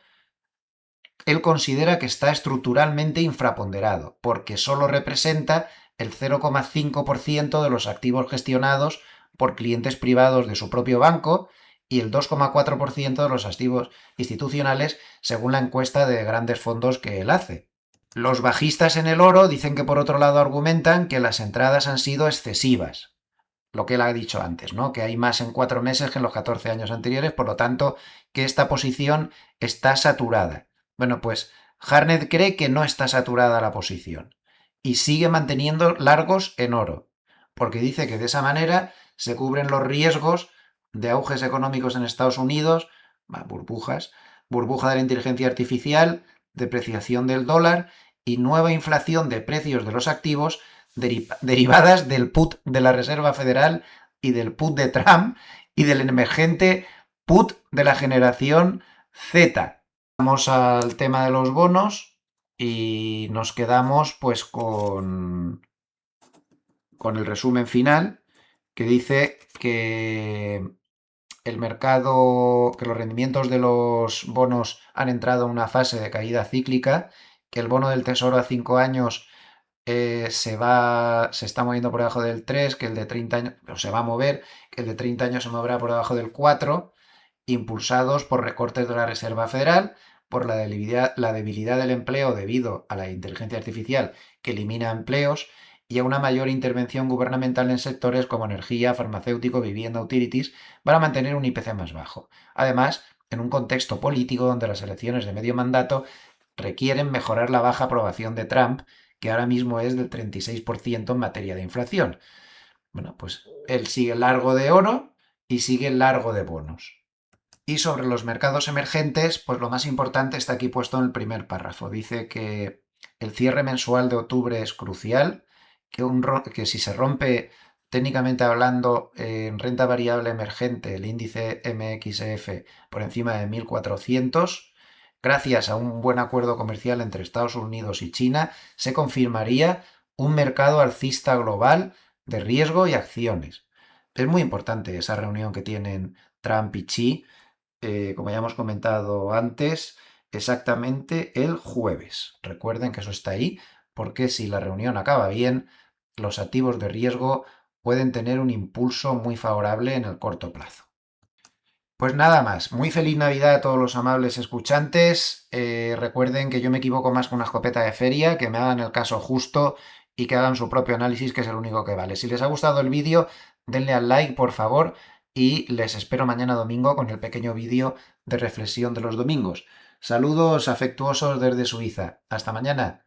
él considera que está estructuralmente infraponderado, porque solo representa el 0,5% de los activos gestionados por clientes privados de su propio banco y el 2,4% de los activos institucionales, según la encuesta de grandes fondos que él hace. Los bajistas en el oro dicen que por otro lado argumentan que las entradas han sido excesivas, lo que él ha dicho antes, ¿no? Que hay más en 4 meses que en los 14 años anteriores, por lo tanto, que esta posición está saturada. Bueno, pues Harnett cree que no está saturada la posición y sigue manteniendo largos en oro, porque dice que de esa manera se cubren los riesgos de auges económicos en Estados Unidos, burbujas, burbuja de la inteligencia artificial, depreciación del dólar y nueva inflación de precios de los activos derivadas del put de la Reserva Federal y del put de Trump y del emergente put de la generación Z. Vamos al tema de los bonos y nos quedamos pues con el resumen final, que dice que el mercado, que los rendimientos de los bonos han entrado en una fase de caída cíclica, que el bono del Tesoro a 5 años se está moviendo por debajo del 3, que el de 30 años, o se va a mover, que el de 30 años se moverá por debajo del 4, impulsados por recortes de la Reserva Federal, por la debilidad del empleo debido a la inteligencia artificial que elimina empleos y a una mayor intervención gubernamental en sectores como energía, farmacéutico, vivienda, utilities, para mantener un IPC más bajo. Además, en un contexto político donde las elecciones de medio mandato requieren mejorar la baja aprobación de Trump, que ahora mismo es del 36% en materia de inflación. Bueno, pues él sigue largo de oro y sigue largo de bonos. Y sobre los mercados emergentes, pues lo más importante está aquí puesto en el primer párrafo. Dice que el cierre mensual de octubre es crucial, que si se rompe técnicamente hablando en renta variable emergente el índice MXF por encima de 1400, gracias a un buen acuerdo comercial entre Estados Unidos y China, se confirmaría un mercado alcista global de riesgo y acciones. Es muy importante esa reunión que tienen Trump y Xi, como ya hemos comentado antes, exactamente el jueves. Recuerden que eso está ahí, porque si la reunión acaba bien, los activos de riesgo pueden tener un impulso muy favorable en el corto plazo. Pues nada más, muy feliz Navidad a todos los amables escuchantes. Recuerden que yo me equivoco más con una escopeta de feria, que me hagan el caso justo y que hagan su propio análisis, que es el único que vale. Si les ha gustado el vídeo, denle al like, por favor, y les espero mañana domingo con el pequeño vídeo de reflexión de los domingos. Saludos afectuosos desde Suiza. Hasta mañana.